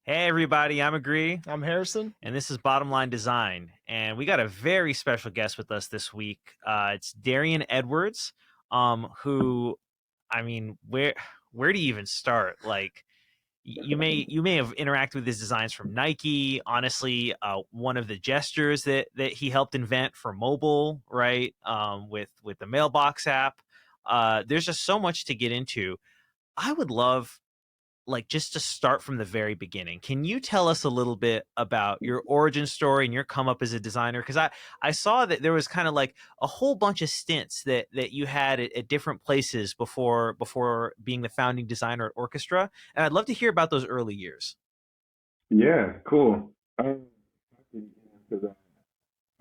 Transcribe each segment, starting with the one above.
Hey everybody, I'm Agree, I'm Harrison. and this is Bottom Line Design. And we got a very special guest with us this week. It's Darian Edwards, who, I mean, where do you even start? Like, you may have interacted with his designs from Nike. Honestly, one of the gestures that he helped invent for mobile, right? With the Mailbox app. There's just so much to get into. I would love like just to start from the very beginning. Can you tell us a little bit about your origin story and your come up as a designer? Because I saw that there was kind of like a whole bunch of stints that you had at different places before being the founding designer at Orchestra, and I'd love to hear about those early years. Yeah, cool. Because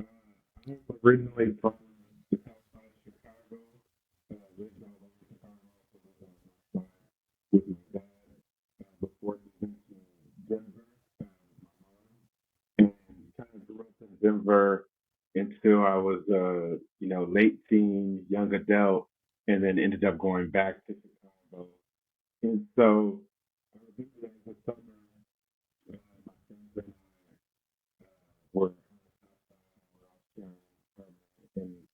I'm originally from the south side of Chicago. Lived all over Chicago, also lived on the north side with my dad before moving to Denver with my mom. And kind of grew up in Denver until I was, late teen, young adult, and then ended up going back to Chicago. And so I remember that the summer, my friends and I were on the south side, were all sharing an apartment,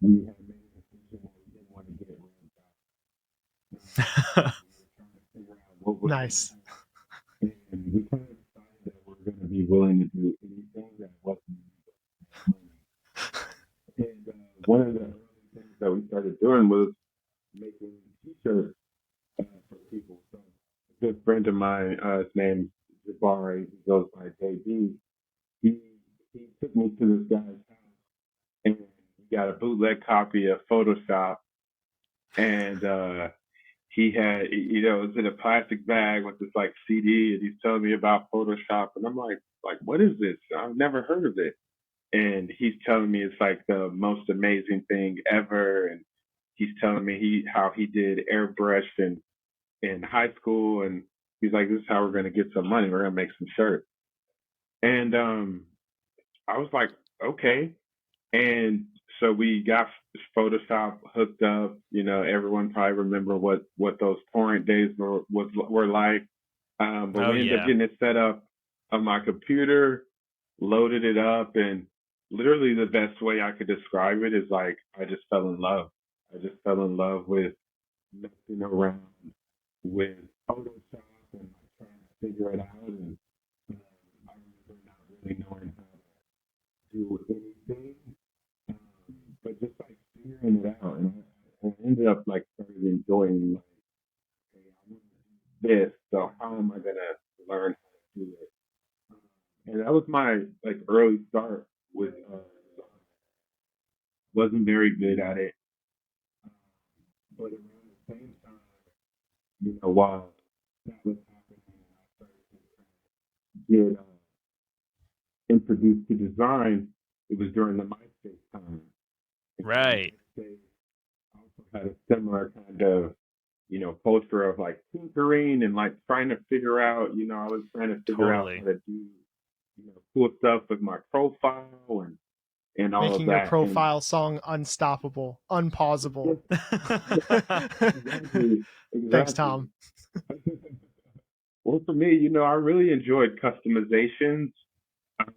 and we had made a decision that we didn't want to get rooms out. We were trying to figure out what was going to Nice. happen. And we kind of decided that we're going to be willing to do anything that wasn't money. And one of the early things that we started doing was making T-shirts for people. So a good friend of mine, his name's Jabari, he goes by JB. He he took me to this guy's house and he got a bootleg copy of Photoshop and he had it was in a plastic bag with this like CD and he's telling me about Photoshop and I'm like what is this? I've never heard of it. And he's telling me it's like the most amazing thing ever and he's telling me how he did airbrush in high school and he's like this is how we're going to get some money. We're going to make some shirts. And I was like okay. And so we got Photoshop hooked up. Everyone probably remember what those torrent days were like. But Oh we ended up yeah, getting it set up on my computer, loaded it up, and literally the best way I could describe it is like I just fell in love. I just fell in love with messing around with Photoshop and like trying to figure it out. And I remember not really knowing how to do anything um, but just like figuring it out, and I ended up like started enjoying like, okay, I want to do this, so how am I gonna learn how to do it? Um, and that was my like early start with design. Wasn't very good at it, um, but around the same time, while that was happening, and I started to kind of get introduced to design. It was during the MySpace time, and right, MySpace also had a similar kind of culture of like tinkering and like trying to figure out, I was trying to figure out how totally. to do, cool stuff with my profile and all of Making your that. And profile song unstoppable, unpausable. exactly, Thanks, exactly. Tom. Well, for me, I really enjoyed customizations. Um,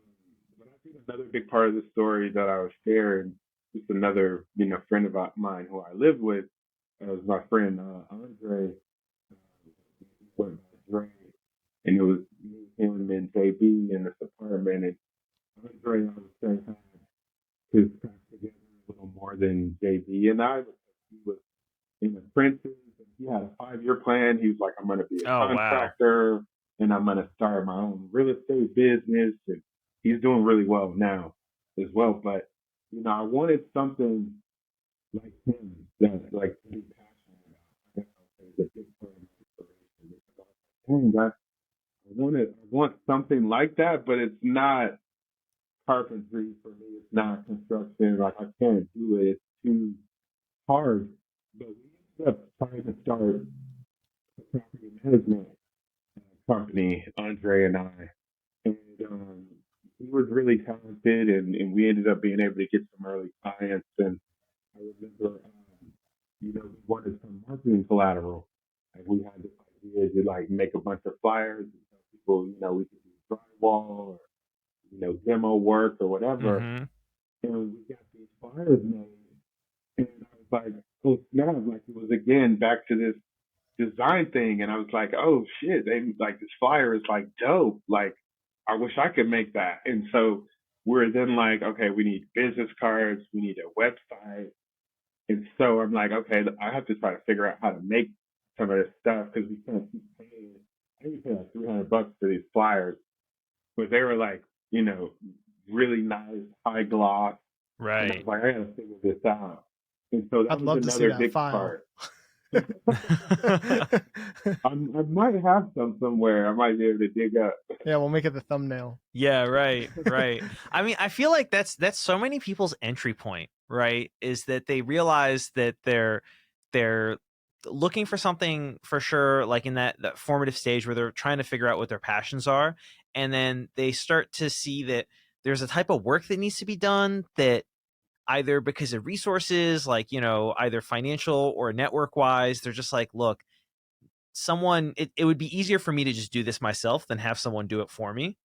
but I think another big part of the story that I was sharing, just another, friend of mine who I live with, was my friend Andre. Went by Dre, and it was me, him, and JB in this apartment. And Andre, I would say, had his crap together a little more than JB and I, because he was in the trenches and he had a 5 year plan. He was like, I'm going to be a Oh wow. contractor and I'm going to start my own real estate business. And he's doing really well now as well. But, I wanted something like him that like to be passionate about. I guess I'll say is a big part of my inspiration because I was like, dang, I want something like that, but it's not carpentry for me. It's not construction. Like I can't do it. It's too hard. But we ended up trying to start a property management company, Andre and I, and he was really talented, and we ended up being able to get some early clients. And I remember, we wanted some marketing collateral. Like we had this idea to like make a bunch of flyers and people, we could do drywall or, demo work or whatever. Mm-hmm. And we got these flyers made. And I was like, oh, snap. Like, it was again back to this design thing. And I was like, oh, shit. They like this flyer is like dope. Like, I wish I could make that. And so we're then like, okay, we need business cards. We need a website. And so I'm like, okay, I have to try to figure out how to make some of this stuff because we can't keep paying. I think we paid like $300 for these flyers, but they were like, really nice, high gloss. And I Right. was like, I gotta figure this out. And so that I'd was love to see another that big file. part. I might have some somewhere. I might be able to dig up. Yeah, we'll make it the thumbnail. Yeah, right. I mean, I feel like that's so many people's entry point, right? Is that they realize that they're looking for something for sure, like in that formative stage where they're trying to figure out what their passions are, and then they start to see that there's a type of work that needs to be done that either because of resources, like, either financial or network wise, they're just like, look, it would be easier for me to just do this myself than have someone do it for me,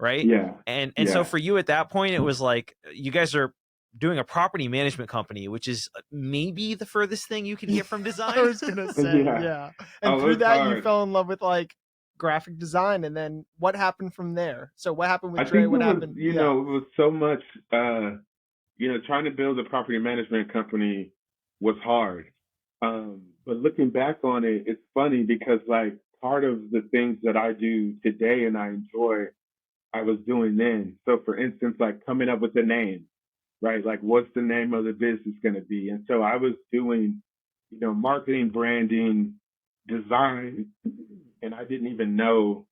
right? Yeah. And Yeah. so for you at that point, it was like you guys are doing a property management company, which is maybe the furthest thing you could get from design. I was gonna say, yeah. And Oh, through it's that, hard. you fell in love with like graphic design, and then what happened from there? So what happened with I Dre? think What it was, happened? it was so much, trying to build a property management company was hard. But looking back on it, it's funny because like part of the things that I do today and I enjoy, I was doing then. So for instance, like coming up with the name, right? Like what's the name of the business going to be? And so I was doing, marketing, branding, design, and I didn't even know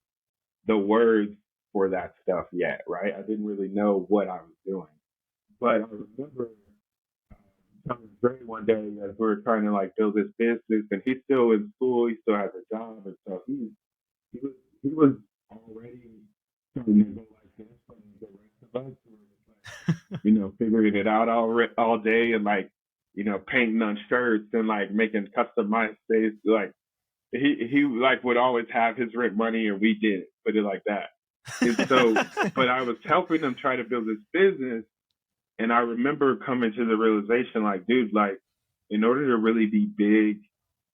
the words for that stuff yet, right? I didn't really know what I was doing. But I remember telling Dre one day as we were trying to like build this business, and he's still in school, he still has a job, and so he was already starting to go like this, and the rest of us were like, figuring it out all day, and like, painting on shirts and like making customized things. Like he like would always have his rent money, and we didn't put it like that. And so, but I was helping him try to build this business. And I remember coming to the realization, like, dude, like, in order to really be big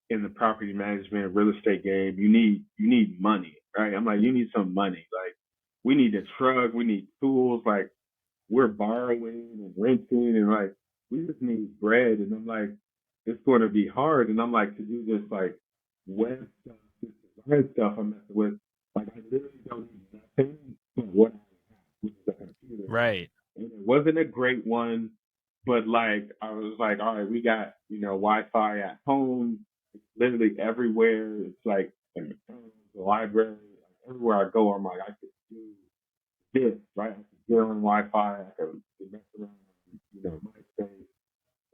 in the property management real estate game, you need money, right? I'm like, you need some money. Like, we need a truck, we need tools, like, we're borrowing and renting, and like, we just need bread. And I'm like, it's going to be hard. And I'm like, to do this like web stuff, this design stuff I'm messing with, like, I literally don't need nothing but what I have, which is a computer. Right. And it wasn't a great one, but like I was like, all right, we got Wi-Fi at home. It's literally everywhere. It's like in the library, like, everywhere I go, I'm like, I could do this, right? I could get on Wi-Fi. I could mess around, MySpace.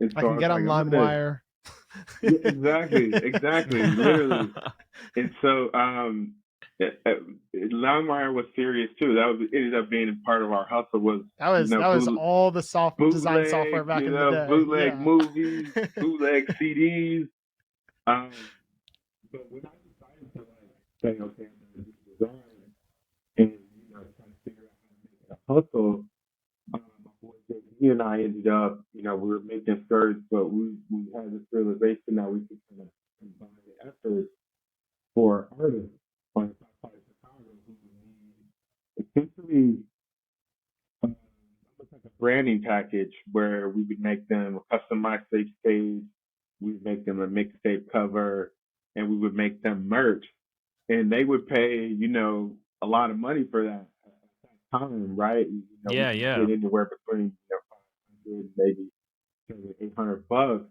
And I so can get was on like, LimeWire. yeah, exactly, literally. And so, LimeWire was serious too. Ended up being part of our hustle. That was all the design software back in the day. Bootleg movies, bootleg CDs. But when I decided to like say, okay, I'm gonna do design and try to figure out how to make it a hustle, my boy JD and I ended up, we were making skirts, but we had this realization that we could kind of combine the efforts for artists on the South Side of Chicago who would need essentially almost like a branding package where we would make them a custom MySpace page, we would make them a mixtape cover, and we would make them merch. And they would pay, a lot of money for that at that time, right? Yeah. Get anywhere between 500, maybe $800,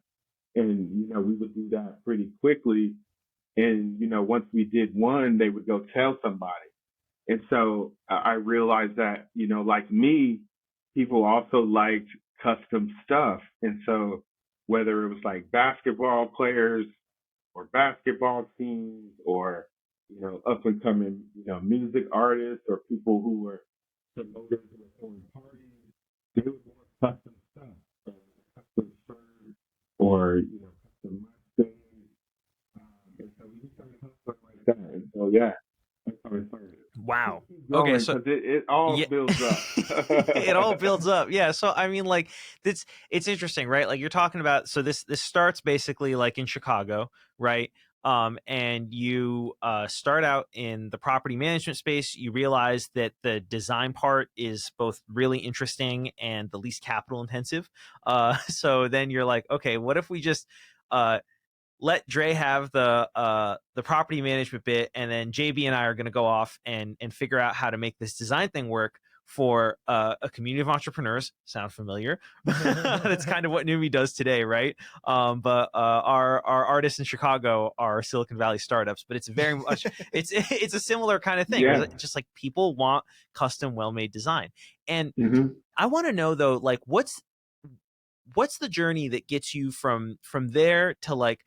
and we would do that pretty quickly. And once we did one, they would go tell somebody. And so I realized that like me, people also liked custom stuff. And so whether it was like basketball players or basketball teams or up and coming music artists or people who were promoters who were throwing parties, they would want custom stuff, so custom shirt or custom MySpace. And so we just started hustling like that. And so yeah, that's how it started. Wow. Keep Okay, going so because it all yeah, builds up. it all builds up. Yeah, so I mean, like, it's interesting, right? Like, you're talking about, so this starts basically like in Chicago, right? And you start out in the property management space. You realize that the design part is both really interesting and the least capital intensive. So then you're like, okay, what if we just uh let Dre have the property management bit, and then JB and I are going to go off and figure out how to make this design thing work for a community of entrepreneurs. Sound familiar? That's kind of what Numi does today, right? But our artists in Chicago are Silicon Valley startups, but it's very much it's a similar kind of thing. Where Yeah. it's just like people want custom, well-made design, and Hmm. I want to know though, like, what's the journey that gets you from there to, like,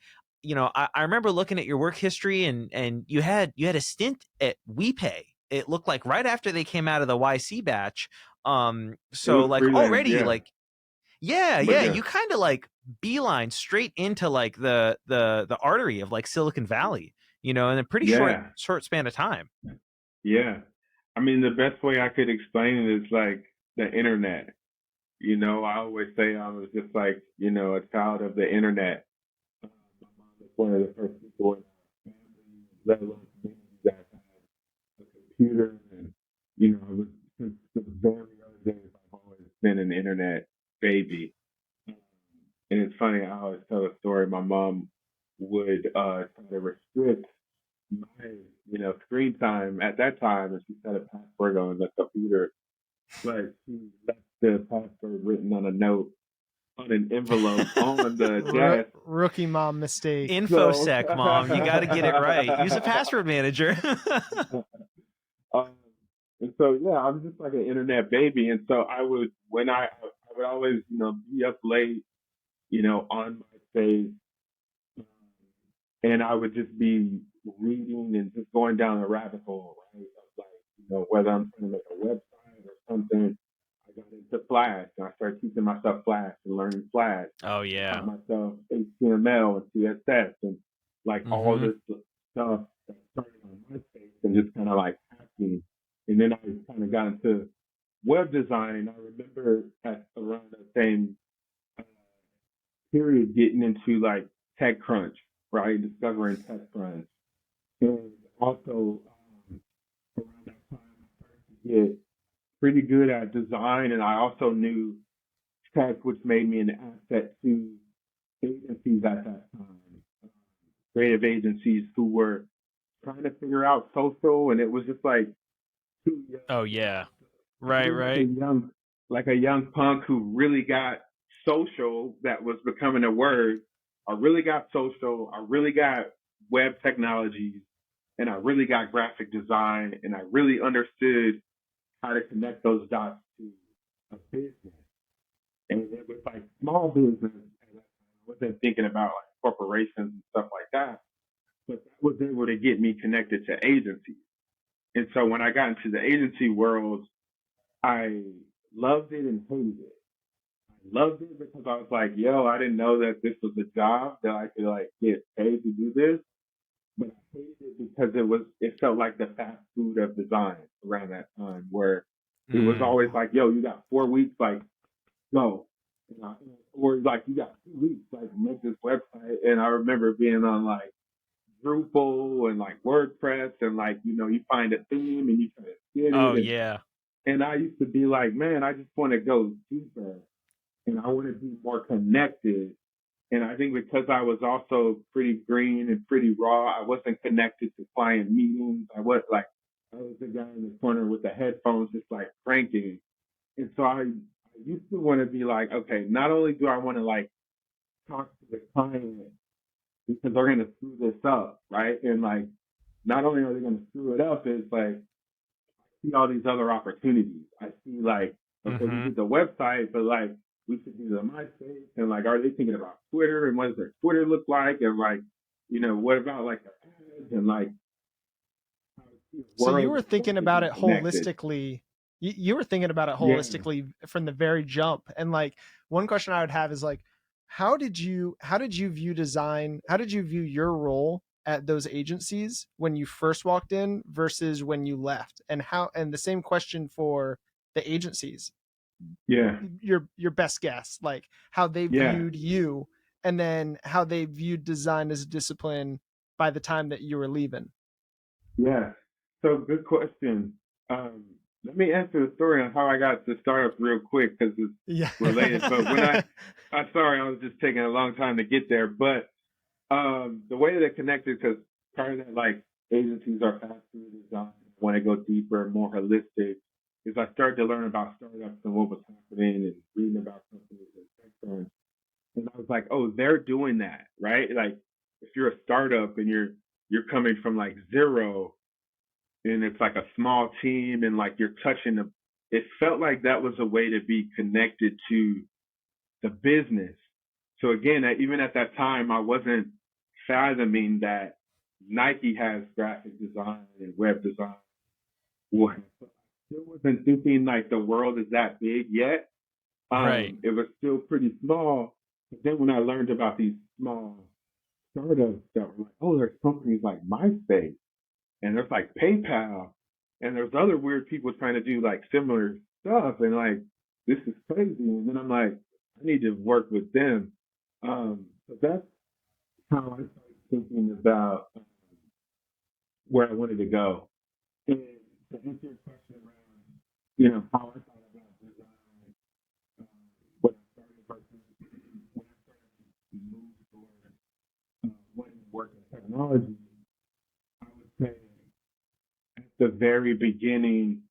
I remember looking at your work history, and you had a stint at WePay. It looked like right after they came out of the YC batch. It So was like freelance, already, yeah. like, yeah, But yeah, yeah, you kind of like beeline straight into like the artery of like Silicon Valley, in a pretty short yeah, span of time. yeah. I mean, the best way I could explain it is like the internet. I always say I was just like, a child of the internet. My mom was one of the first people in our family, let alone community, that had a computer. And, I was, since the very early days, I've always been an internet baby. Um, and it's funny, I always tell a story. My mom would try to restrict my, screen time at that time, and she set a password on the computer, but she left the password written on a note on an envelope on the desk. Rookie mom mistake. So, Infosec, mom, you got to get it right. Use a password manager. um, and so yeah, I was just like an internet baby, and so I would always be up late, on my face, um, and I would just be reading and just going down a rabbit hole, right? Of like, whether I'm trying to make a website or something. I got into Flash and I started teaching myself Flash and learning Flash. Oh I yeah. taught myself HTML and CSS and like all Mm-hmm. this stuff that started on MySpace and just kind of like hacking. And then I kind of got into web design. I remember at around the same uh, period getting into like TechCrunch, right? Discovering TechCrunch. And also around that time, I started to get pretty good at design. And I also knew tech, which made me an asset to agencies at that time, creative agencies who were trying to figure out social. And it was just like too young. Oh yeah. I Right, was right. like a young punk who really got social. That was becoming a word. I really got social. I really got web technologies, and I really got graphic design, and I really understood how to connect those dots to a business. And it was like small business. And I wasn't thinking about like corporations and stuff like that, but that was able to get me connected to agencies. And so when I got into the agency world, I loved it and hated it. I loved it because I was like, yo, I didn't know that this was a job that I could like get paid to do this. But I hated it because it felt like the fast food of design around that time where it was Mm. always like, yo, you got 4 weeks, like go. Or like you got 2 weeks, like make this website. And I remember being on like Drupal and like WordPress and like, you find a theme and you try to get Oh it. yeah. And I used to be like, man, I just want to go deeper and I want to be more connected. And I think because I was also pretty green and pretty raw, I wasn't connected to client meetings. I was the guy in the corner with the headphones just like cranking. And so I used to want to be like, okay, not only do I want to like talk to the client because they're going to screw this up, right? And like, not only are they going to screw it up, it's like, see all these other opportunities. I see like, okay, we Mm-hmm. did the website, but like we should do the MySpace and like, are they thinking about Twitter and what does their Twitter look like? And like, what about like their ads and like how the So you world were is supposed thinking to about be it connected? holistically. You were thinking about it Yeah. holistically from the very jump. And like one question I would have is like, how did you view design? How did you view your role at those agencies when you first walked in versus when you left, and the same question for the agencies. Yeah. Your best guess, like how they Yeah. viewed you, and then how they viewed design as a discipline by the time that you were leaving. Yeah. So good question. Um, Let me answer the story on how I got to startups real quick because it's Yeah. related. But I'm sorry, I was just taking a long time to get there. But the way that it connected, because part of that, like agencies are fast food design, want to go deeper, more holistic, is I started to learn about startups and what was happening and reading about companies and tech firms. And I was like, oh, they're doing that, right? Like if you're a startup and you're coming from like zero and it's like a small team and like you're touching the, it felt like that was a way to be connected to the business. So again, even at that time, I wasn't fathoming that Nike has graphic design and web design. Well, I still wasn't thinking like the world is that big yet. Right. It was still pretty small. But then when I learned about these small startups that were like, oh, there's companies like MySpace and there's like PayPal and there's other weird people trying to do like similar stuff and like this is crazy. And then I'm like, I need to work with them. So that's how I started thinking about where I wanted to go. And to answer your question around, how I thought about design, um, when I started versus when I started to move towards wanting to work in technology, I would say at the very beginning,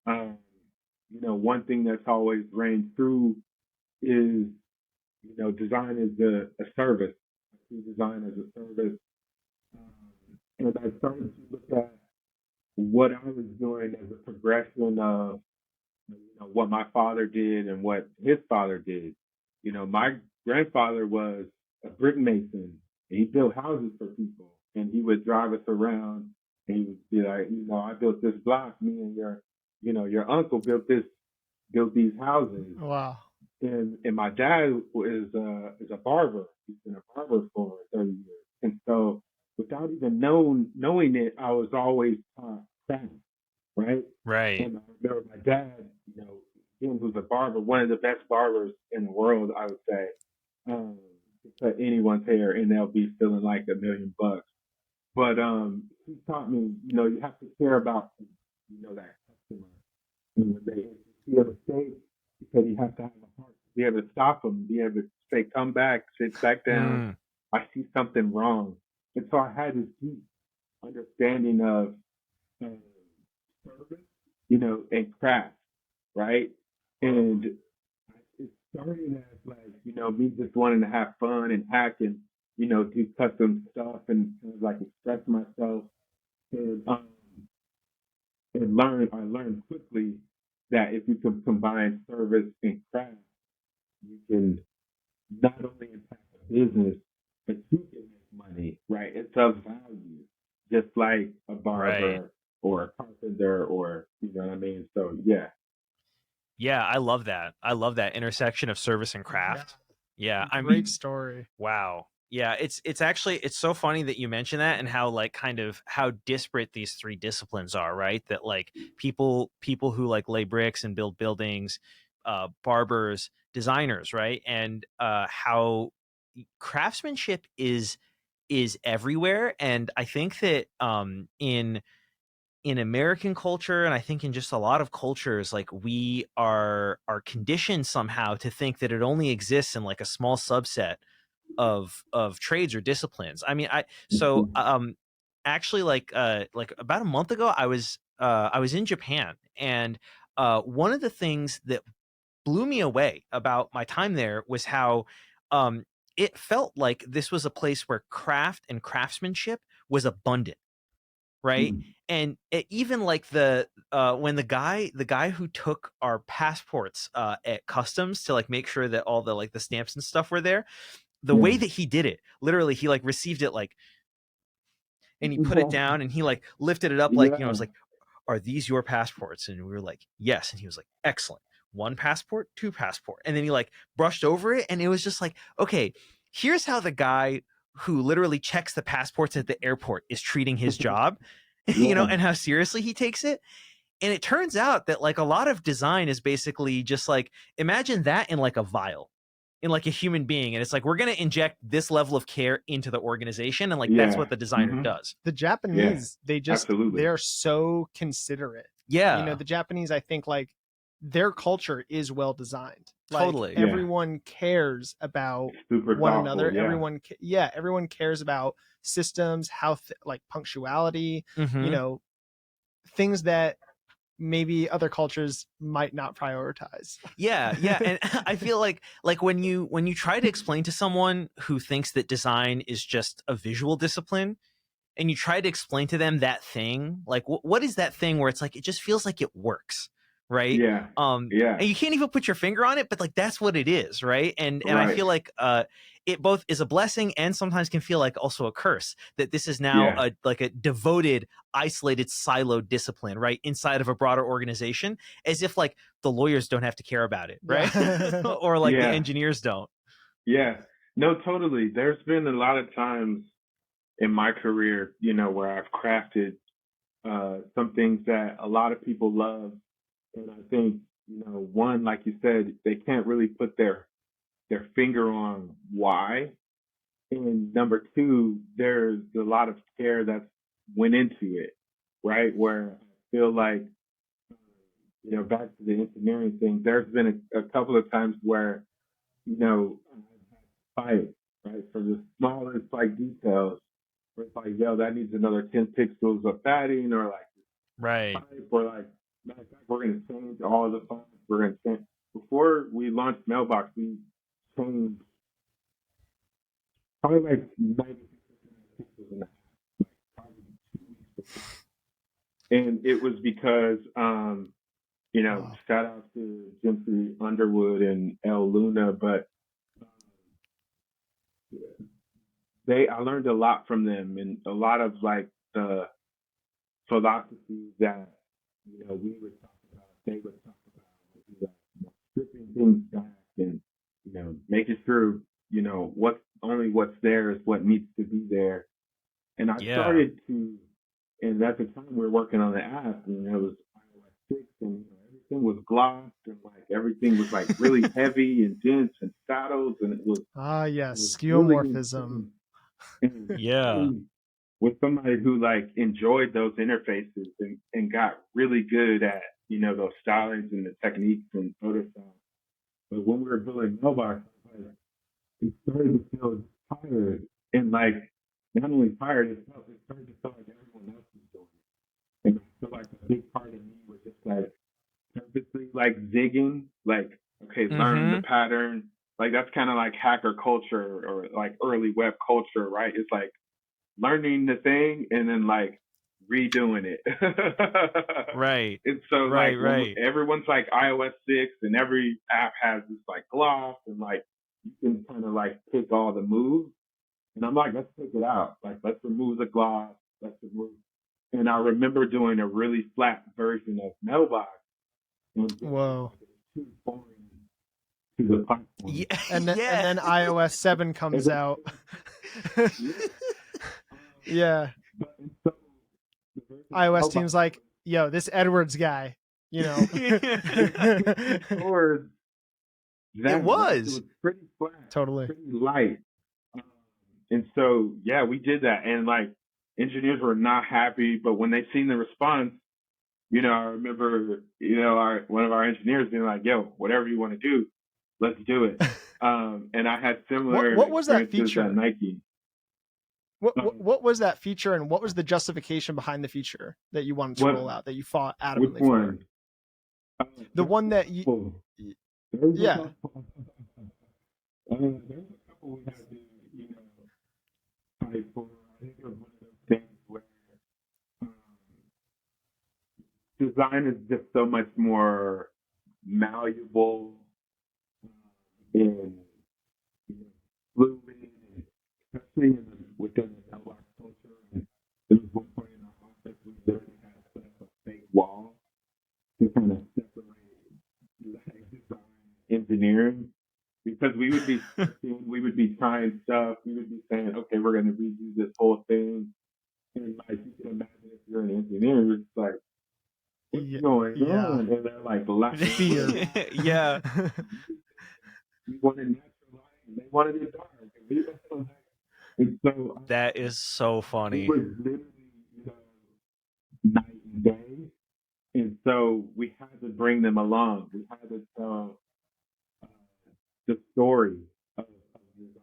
um, one thing that's always reigned through is, design is a service. I see design as a service. And I started to look at what I was doing as a progression of, what my father did and what his father did. My grandfather was a brick mason. And he built houses for people, and he would drive us around, and he would be like, I built this block. Me and your uncle built these houses. Wow. And my dad is a barber. He's been a barber for 30 years. And so without even knowing it, I was always taught craft, right? Right. And I remember my dad, him who's a barber, one of the best barbers in the world, I would say, um, to cut anyone's hair and they'll be feeling like $1 million. But he taught me, you have to care about, that customer. And when they see a mistake, he said you have to have a heart to be able to stop them, be able to say, come back, sit back down. Mm. I see something wrong. And so I had this deep understanding of um, service, and craft, right? And it started as like, me just wanting to have fun and hack and, do custom stuff and kind of like express myself. And I learned quickly that if you can combine service and craft, you can not only impact the business, but you can make money, right? It's of value, just like a barber Right. or a carpenter or, you know what I mean? So, yeah. Yeah, I love that. I love that intersection of service and craft. Yeah, I Great mean, story. wow. Yeah, it's actually it's so funny that you mention that and how like kind of how disparate these three disciplines are, right? That like people who like lay bricks and build buildings, barbers, designers, right? And how craftsmanship is everywhere. And I think that in American culture, and I think in just a lot of cultures, like we are conditioned somehow to think that it only exists in like a small subset of trades or disciplines. I mean, so Mhm. actually like about a month ago I was in Japan, and one of the things that blew me away about my time there was how um it felt like this was a place where craft and craftsmanship was abundant, right? Mhm. And even like the when the guy who took our passports at customs to like make sure that all the like the stamps and stuff were there, the Yeah. way that he did it, literally he like received it like, and he put it down and he like lifted it up like, Yeah. was like, are these your passports? And we were like, yes. And he was like, excellent. One passport, two passport. And then he like brushed over it, and it was just like, okay, here's how the guy who literally checks the passports at the airport is treating his job, Yeah. and how seriously he takes it. And it turns out that like a lot of design is basically just like, imagine that in like a vial, in like a human being, and it's like, we're going to inject this level of care into the organization, and like that's Yeah. what the designer Mhm. does. The Japanese, Absolutely. they're so considerate. Yeah. The Japanese, I think, like, their culture is well designed. Like, Totally. Yeah. everyone cares about Super one thoughtful, another. yeah. Everyone cares about systems, how like punctuality, Mhm. things that maybe other cultures might not prioritize. Yeah, and I feel like when you try to explain to someone who thinks that design is just a visual discipline, and you try to explain to them that thing, like what is that thing where it's like it just feels like it works, right? Yeah. And you can't even put your finger on it, but like that's what it is, right? And I Right. feel like it both is a blessing and sometimes can feel like also a curse, that this is now Yeah. a devoted, isolated, siloed discipline, right, inside of a broader organization, as if like the lawyers don't have to care about it, right? Yeah. Or like the Yeah. engineers don't. Yeah. No, totally. There's been a lot of times in my career, where I've crafted some things that a lot of people love. And I think, one, like you said, they can't really put their finger on why. And number two, there's a lot of care that's went into it, right? Where I feel like, back to the engineering thing, there's been a couple of times where, fight, right? For the smallest like details, where it's like, yo, that needs another 10 pixels of padding, or like Right. pipe, or like, matter of fact, we're gonna change all the fonts. We're gonna change before we launched Mailbox. We changed probably like 90 pixels in a half, probably 2 weeks before. And it was because, shout out to Gentry Underwood and El Luna, but I learned a lot from them, and a lot of like the philosophies that we would talk about, they would talk about, like, stripping things back, and making sure what's there is what needs to be there. And I Yeah. started to, and at the time we were working on the app, and it was iOS 6, and everything was glossed, and like everything was like really heavy and dense and shadows, and it was Yes, really skeuomorphism. Yeah. with somebody who like enjoyed those interfaces, and got really good at those stylings and the techniques and Photoshop. But when we were building Mailbox, it started to feel tired, and like not only tired, it started to feel like everyone else was doing it. And I feel like a big part of me was just like purposely like zigging, like, okay, learn the pattern. Like that's kind of like hacker culture, or like early web culture, right? It's like learning the thing and then like redoing it. Right. And so Right. like Right. everyone's like iOS 6, and every app has this like gloss, and like you can kind of like pick all the moves. And I'm like, let's take it out. Like, let's remove the gloss. Let's remove. And I remember doing a really flat version of Mailbox. Whoa. Too foreign to the platform. Yeah. And then iOS 7 comes out. Yeah. iOS team's like, yo, this Edwards guy, Or it was pretty flat, totally pretty light. And so, yeah, we did that. And like engineers were not happy, but when they seen the response, I remember, one of our engineers being like, yo, whatever you want to do, let's do it. And I had similar what was that experiences feature? at Nike. What was that feature, and what was the justification behind the feature that you wanted to roll out, that you fought adamantly which one? for? The one that you... Yeah. There's a couple we had to, fight for. I think it was one of those things where design is just so much more malleable, and fluid, especially within the Mailbox culture. And there was one point in our office we literally had to put up a fake wall to kind of separate like design engineering. because we would be we would be trying stuff. We would be saying, okay, we're going to redo this whole thing. And like you can imagine if you're an engineer, it's like, what's going Yeah. on? And they're like, Fear. Yeah. we wanted natural light, and they wanted it dark. And so That is so it funny. was literally, you know, night and day. And so we had to bring them along. We had to tell uh, the story of design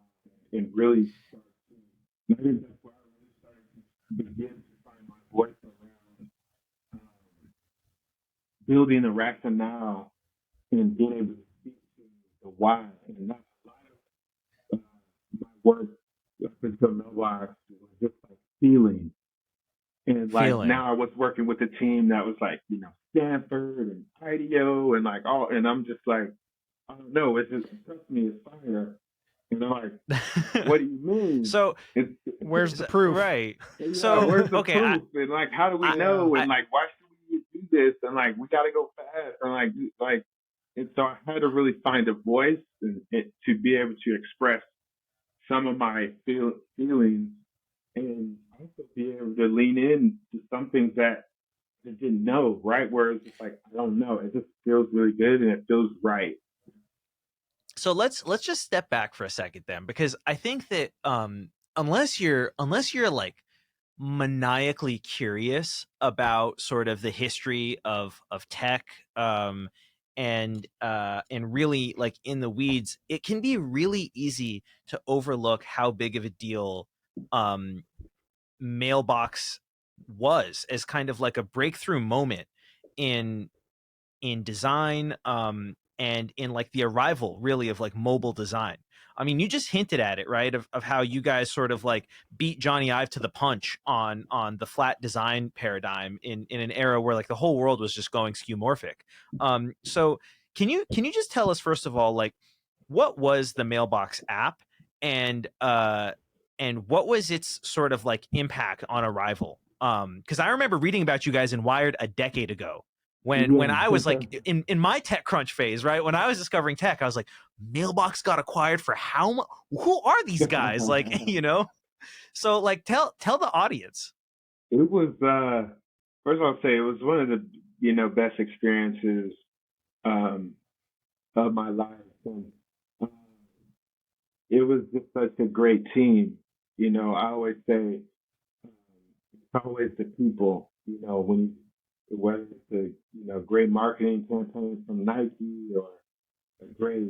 and really start to, I think that's where I really started to begin to find my voice around um, building a rationale and being able to speak to the why. And not a lot of my work up until Mailbox was just like feeling. And like Feeling. now I was working with a team that was like, you know, Stanford and IDEO and like all, and I'm just like, I don't know, it's just, trust me, it's fire. And I'm like, what do you mean? So Where's the proof? right. Yeah, So where's the okay, proof? And like, how do we know? And like, why should we do this? And like, we got to go fast. And like, and so I had to really find a voice and to be able to express some of my feelings and also be able to lean in to some things that I didn't know, right? Where it's just like, I don't know. It just feels really good and it feels right. so let's just step back for a second then, because I think that unless you're like maniacally curious about sort of the history of tech, and really like in the weeds, it can be really easy to overlook how big of a deal um Mailbox was as kind of like a breakthrough moment in design, and in like the arrival really of like mobile design. I mean, you just hinted at it, right? Of how you guys sort of like beat Johnny Ive to the punch on the flat design paradigm in an era where like the whole world was just going skeuomorphic. So can you just tell us first of all, like, what was the Mailbox app, and what was its sort of like impact on arrival? Because I remember reading about you guys in Wired a decade ago, when I was like in my TechCrunch phase, right? When I was discovering tech, I was like, Mailbox got acquired for how much? Who are these guys? Like, you know? So like tell the audience. It was, first of all, I'll say it was one of the, you know, best experiences um, of my life. And, um, it was just such a great team. You know, I always say it's always the people. You know, when whether it's a great marketing campaign from Nike or a great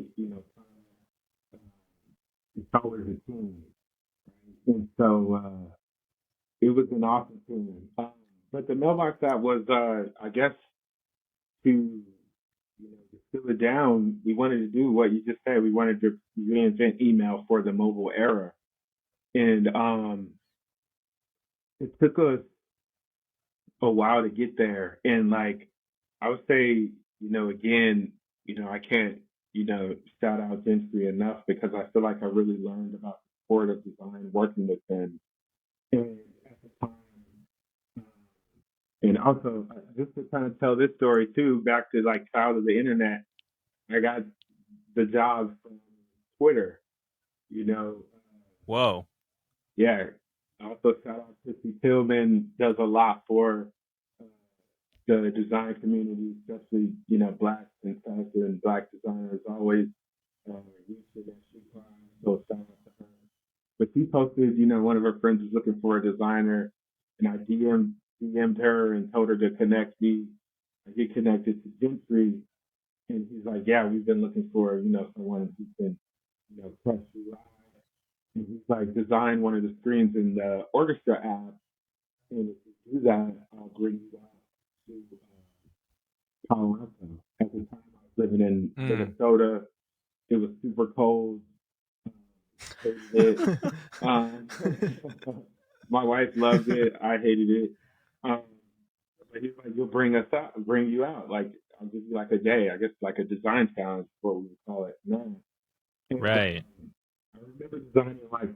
it's always a team. And so it was an awesome team. But the mailbox app was, I guess, to distill it down. We wanted to do what you just said. We wanted to reinvent email for the mobile era, and it took us a while to get there. And like I would say, again, I can't, shout out Gentry enough because I feel like I really learned about the sport of design working with them. And at the time, um, and also just to kind of tell this story too, back to like child of the internet, I got the job from Twitter, you know. Whoa. Yeah. Also shout out to Chrissy Tillman, does a lot for uh, the design community, especially black and fashion and black designers always reaching that she climbs. So shout out to her. But she posted, one of her friends was looking for a designer, and I DM'd her and told her to connect me. I get connected to Gentry, and he's like, "Yeah, we've been looking for someone who can press you out." And he's like, "Design one of the screens in the orchestra app, and if you do that, I'll bring you out to Colorado." At the time, I was living in Minnesota. It was super cold. Hated it. Um, my wife loved it. I hated it. Um, but he's like, "You'll bring you out. Like, I'll give you like a day. I guess like a design challenge, is what we would call it now." And, Right. I remember designing like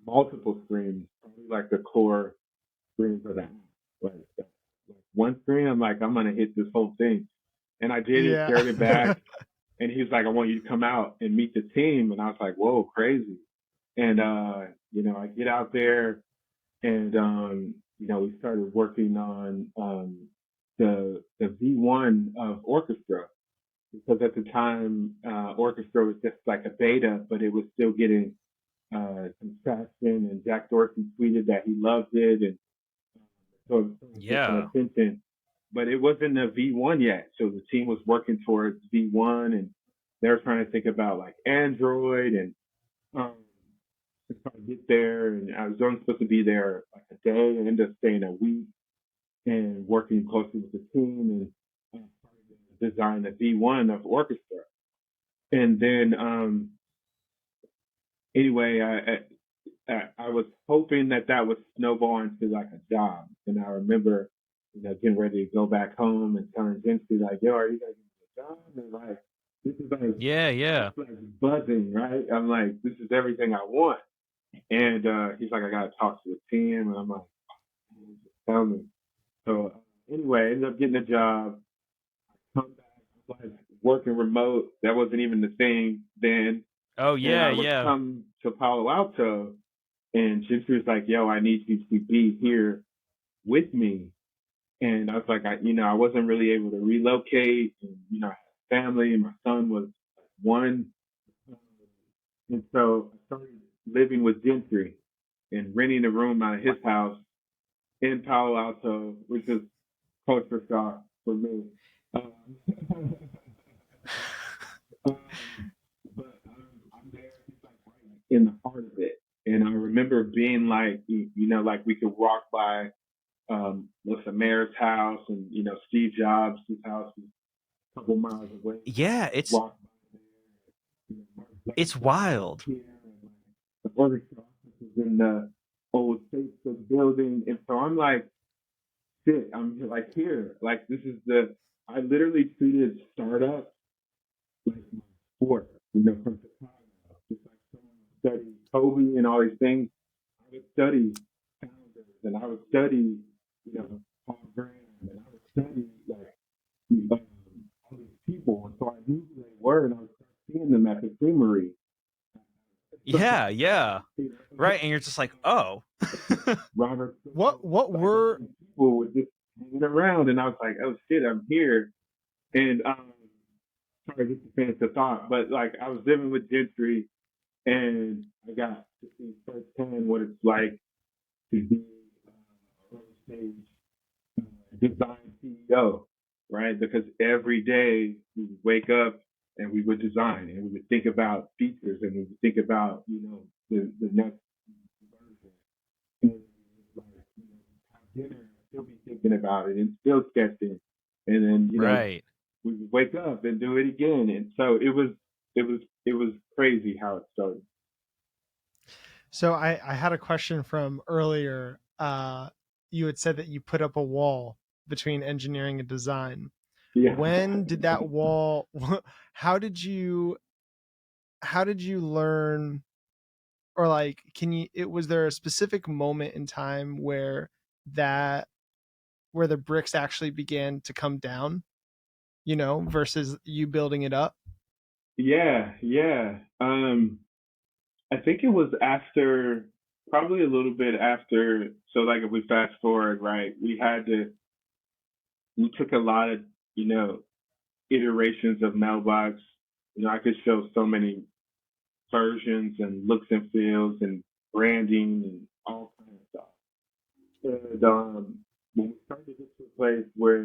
multiple screens, probably like the core screen for that. Like one screen, I'm like, I'm gonna hit this whole thing, and I did it, shared it back. And he was like, I want you to come out and meet the team. And I was like, whoa, crazy. And, I get out there and, we started working on the V1 of orchestra because at the time, orchestra was just like a beta, but it was still getting some traction. And Jack Dorsey tweeted that he loved it. And so it was getting some Yeah. attention. But it wasn't a V1 yet. So the team was working towards V1 and they were trying to think about like Android and um, to try to get there. And I was only supposed to be there like a day and ended up staying a week and working closely with the team and trying to design the V1 of orchestra. And then, anyway, I was hoping that would snowball into like a job. And I remember, getting ready to go back home and telling Gentry like, "Yo, are you guys getting a job?" And like, this is like, Yeah, yeah. like buzzing, right? I'm like, this is everything I want. And he's like, I gotta talk to the team. And I'm like, tell me. So anyway, I ended up getting a job. Come back, like working remote. That wasn't even the thing then. Oh And yeah, I would yeah. come to Palo Alto, and Gentry was like, "Yo, I need you to be here with me." And I was like, I wasn't really able to relocate, and I had family, and my son was one, and so I started living with Gentry and renting a room out of his house in Palo Alto, which is culture shock for me. Um, um, but I'm there, just like right in the heart of it, and I remember being like, like we could walk by what's the mayor's house and Steve Jobs' house is a couple miles away. Yeah, Walk by there. Mark it's Zuckerberg was wild. here, and the orchestra office is in the old Facebook building, and so I'm like, shit, I'm like here, like this is the. I literally treated startups like my sport, from Chicago, just like someone who studied Kobe and all these things. I would study founders, and I would study, Paul Graham, and I would study like all these people, and so I knew who they were, and I would start seeing them at the creamery. Yeah, yeah. Right, and you're just like, oh. Robert, What were people would just hanging around, and I was like, oh shit, I'm here, and sorry, just to finish the thought, but like I was living with Gentry, and I got to see firsthand what it's like to be early stage design CEO, right? Because every day we would wake up and we would design and we would think about features and we would think about, the next version. And like, have dinner and still be thinking about it and still sketching. And then, Right. we would wake up and do it again. And so it was crazy how it started. so I had a question from earlier. You had said that you put up a wall between engineering and design. Yeah. When did that wall how did you learn, or like was there a specific moment in time where that where the bricks actually began to come down, versus you building it up? Yeah, yeah. I think it was after, probably a little bit after. So, like, if we fast forward, right, we took a lot of, you know, iterations of Mailbox. I could show so many versions and looks and feels and branding and all kinds of stuff. And when we started to get to a place where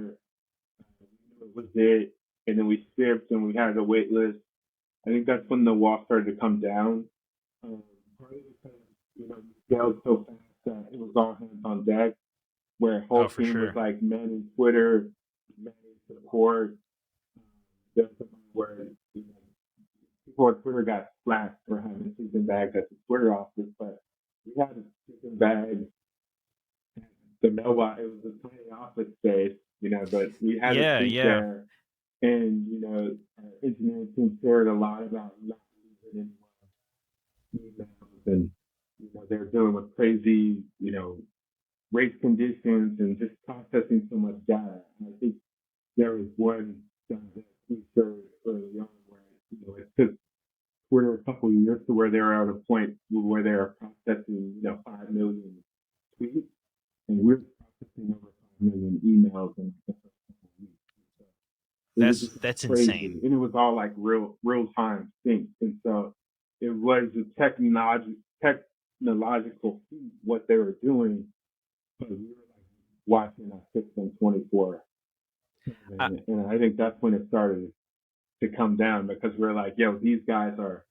we knew it was it, and then we shipped and we had a wait list, I think that's when the wall started to come down. Um, Partly because we scaled so fast that it was all hands on deck, where a Oh, whole for team was sure. like manning Twitter, manning support. There's something where people on Twitter got flagged for having sleeping bags at the Twitter office, but we had a sleeping bag. The mailbox, it was a tiny office space, but we had a Yeah, seat yeah. there, and our engineering team cared a lot about not losing anyone emails, and they're dealing with crazy, race conditions and just processing so much data. And I think there was one feature early on where it took we're a couple of years to where they're at a point where they're processing, 5 million tweets, and we're processing over 5 million emails in the first couple of weeks. So it was just That's crazy, insane. and it was all like real time sync, and so it was a technological feat what they were doing, but we were like watching our system 24. I, And I think that's when it started to come down because we're like, yo, these guys are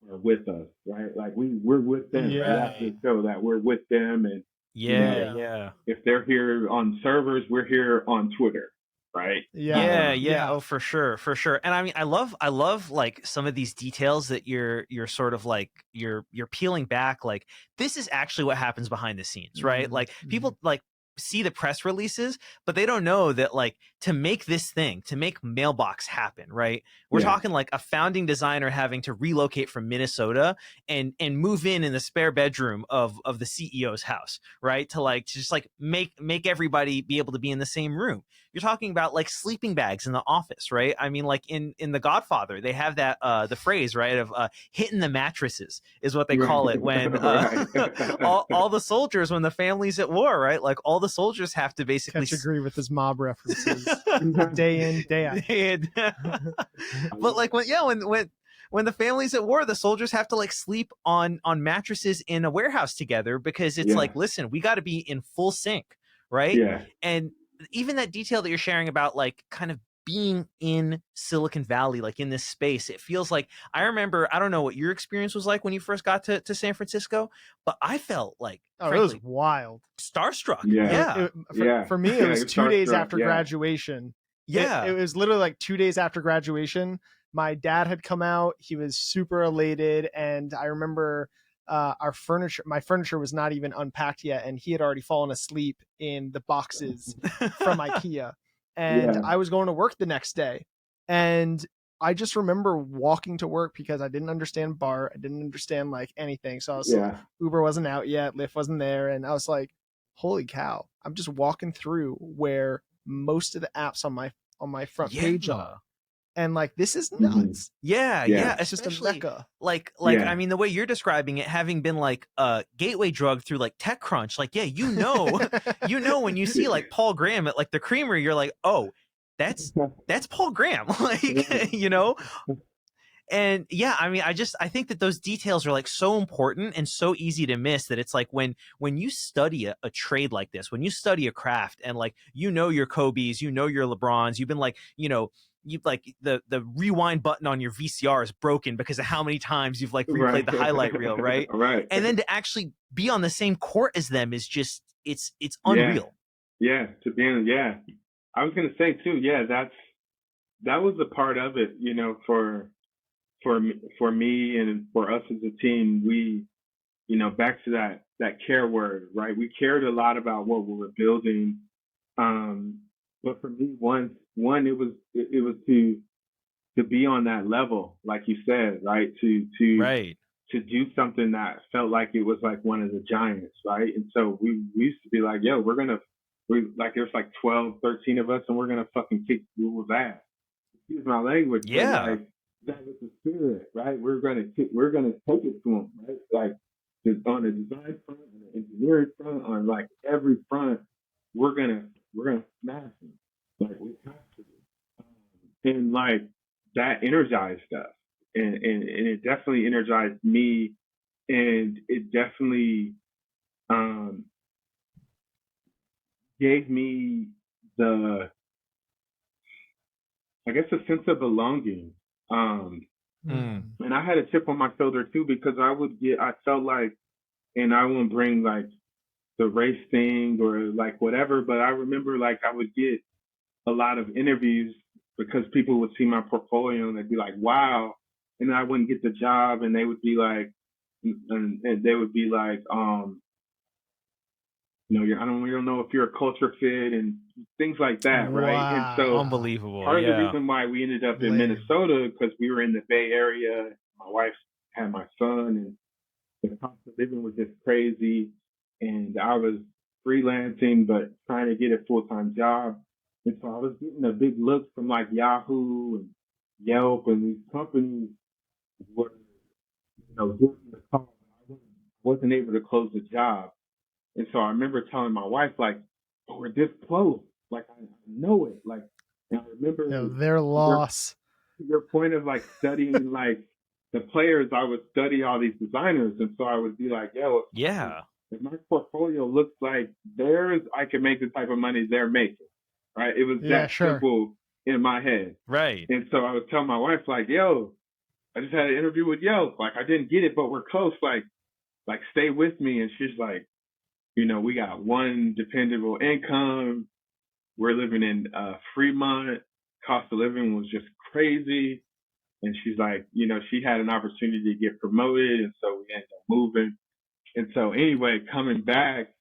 with us, right? Like we're with them. We Yeah. have to show that we're with them, and yeah. if they're here on servers, we're here on Twitter, right? Yeah. Oh, for sure. And I mean, I love like some of these details that you're sort of like you're peeling back. Like this is actually what happens behind the scenes, right? Like people like see the press releases, but they don't know that like to make this thing, to make Mailbox happen, right? We're talking like a founding designer having to relocate from Minnesota and move in the spare bedroom of the CEO's house, right? To just like make everybody be able to be in the same room. You're talking about like sleeping bags in the office, right? I mean, like in The Godfather, they have that the phrase, right, of hitting the mattresses is what they call it when all the soldiers, when the family's at war, right? Like all the soldiers have to basically Catch agree with his mob references day in day out. But like when the family's at war, the soldiers have to like sleep on mattresses in a warehouse together because it's like, listen, we got to be in full sync, right? Yeah. And even that detail that you're sharing about like kind of being in Silicon Valley, like in this space, it feels like I remember, I don't know what your experience was like when you first got to San Francisco, but I felt like, frankly, it was wild. Starstruck. For me, it was 2 days after graduation. Yeah. It was literally like 2 days after graduation. My dad had come out. He was super elated. And I remember my furniture was not even unpacked yet. And he had already fallen asleep in the boxes from IKEA. And I was going to work the next day. And I just remember walking to work because I didn't understand BART. I didn't understand like anything. So I was like, Uber wasn't out yet. Lyft wasn't there. And I was like, holy cow, I'm just walking through where most of the apps on my front page are. And like, this is nuts. Yeah. It's just a mecca. Like I mean, the way you're describing it, having been like a gateway drug through like TechCrunch, like, when you see like Paul Graham at like the Creamery, you're like, oh, that's Paul Graham. Like, And I mean, I think that those details are like so important and so easy to miss that it's like when you study a trade like this, when you study a craft and like, your Kobe's, your LeBrons, you've been like, you like the rewind button on your VCR is broken because of how many times you've like replayed the highlight reel, right? Right. And then to actually be on the same court as them is just it's unreal. To be in, I was gonna say too, that was a part of it, for me and for us as a team. We, back to that care word, right? We cared a lot about what we were building. But for me, one it was to be on that level, like you said, right? To do something that felt like it was like one of the giants, right? And so we used to be like, yo, there's like 12, 13 of us, and we're gonna fucking kick Google's ass. Excuse my language. Yeah. But like, that was the spirit, right? We're gonna take it to them, right? Like on the design front, on the engineering front, on like every front, we're gonna smash them. Like we have to, and like that energized us, and it definitely energized me, and it definitely gave me I guess a sense of belonging. And I had a chip on my shoulder too because I felt like, and I won't bring like the race thing or like whatever, but I remember like I would get a lot of interviews because people would see my portfolio and they'd be like, wow. And I wouldn't get the job and they would be like, and they would be like, I don't know if you're a culture fit and things like that, right? Wow. And so unbelievable. Part of the reason why we ended up in Minnesota because we were in the Bay Area. My wife had my son, and the cost of living was just crazy. And I was freelancing, but trying to get a full-time job. And so I was getting a big look from like Yahoo and Yelp and these companies were, giving the call. I wasn't able to close the job. And so I remember telling my wife, like, oh, we're this close. Like, I know it. Like, and I remember Their loss. your point of like studying like the players, I would study all these designers. And so I would be like, yo, Yeah. if my portfolio looks like theirs, I can make the type of money they're making. Right. It was that simple in my head. Right. And so I was telling my wife, like, yo, I just had an interview with Yelp. Like, I didn't get it, but we're close. Like stay with me. And she's like, we got one dependable income. We're living in Fremont. Cost of living was just crazy. And she's like, she had an opportunity to get promoted. And so we ended up moving. And so anyway, coming back,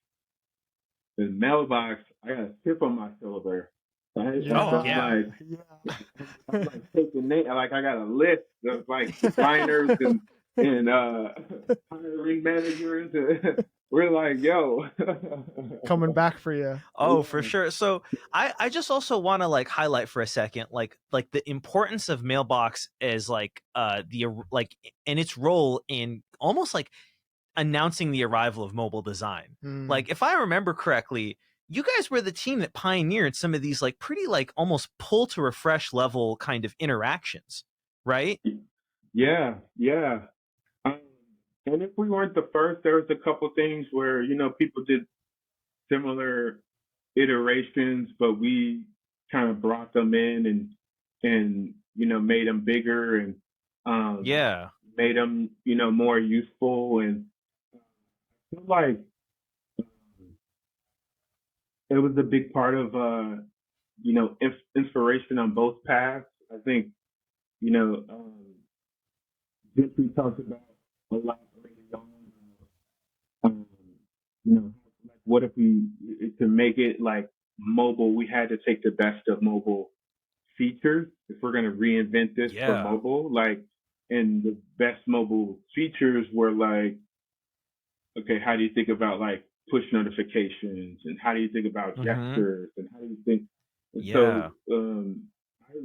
the mailbox, I got a tip on my shoulder. Right? I'm like taking like I got a list of like designers and hiring managers. We're like, yo, coming back for you. Oh, for sure. So I just also want to like highlight for a second, like the importance of Mailbox as like and its role in almost like announcing the arrival of mobile design. Like if I remember correctly, you guys were the team that pioneered some of these like pretty like almost pull to refresh level kind of interactions, right? Yeah. And if we weren't the first, there was a couple things where, people did similar iterations, but we kind of brought them in and made them bigger and made them, more useful. And I feel like it was a big part of, inspiration on both paths. I think, this we talked about a lot early on. Like what if we, to make it like mobile, we had to take the best of mobile features if we're going to reinvent this for mobile. Like, and the best mobile features were like, okay, how do you think about like push notifications, and how do you think about gestures, and how do you think? And so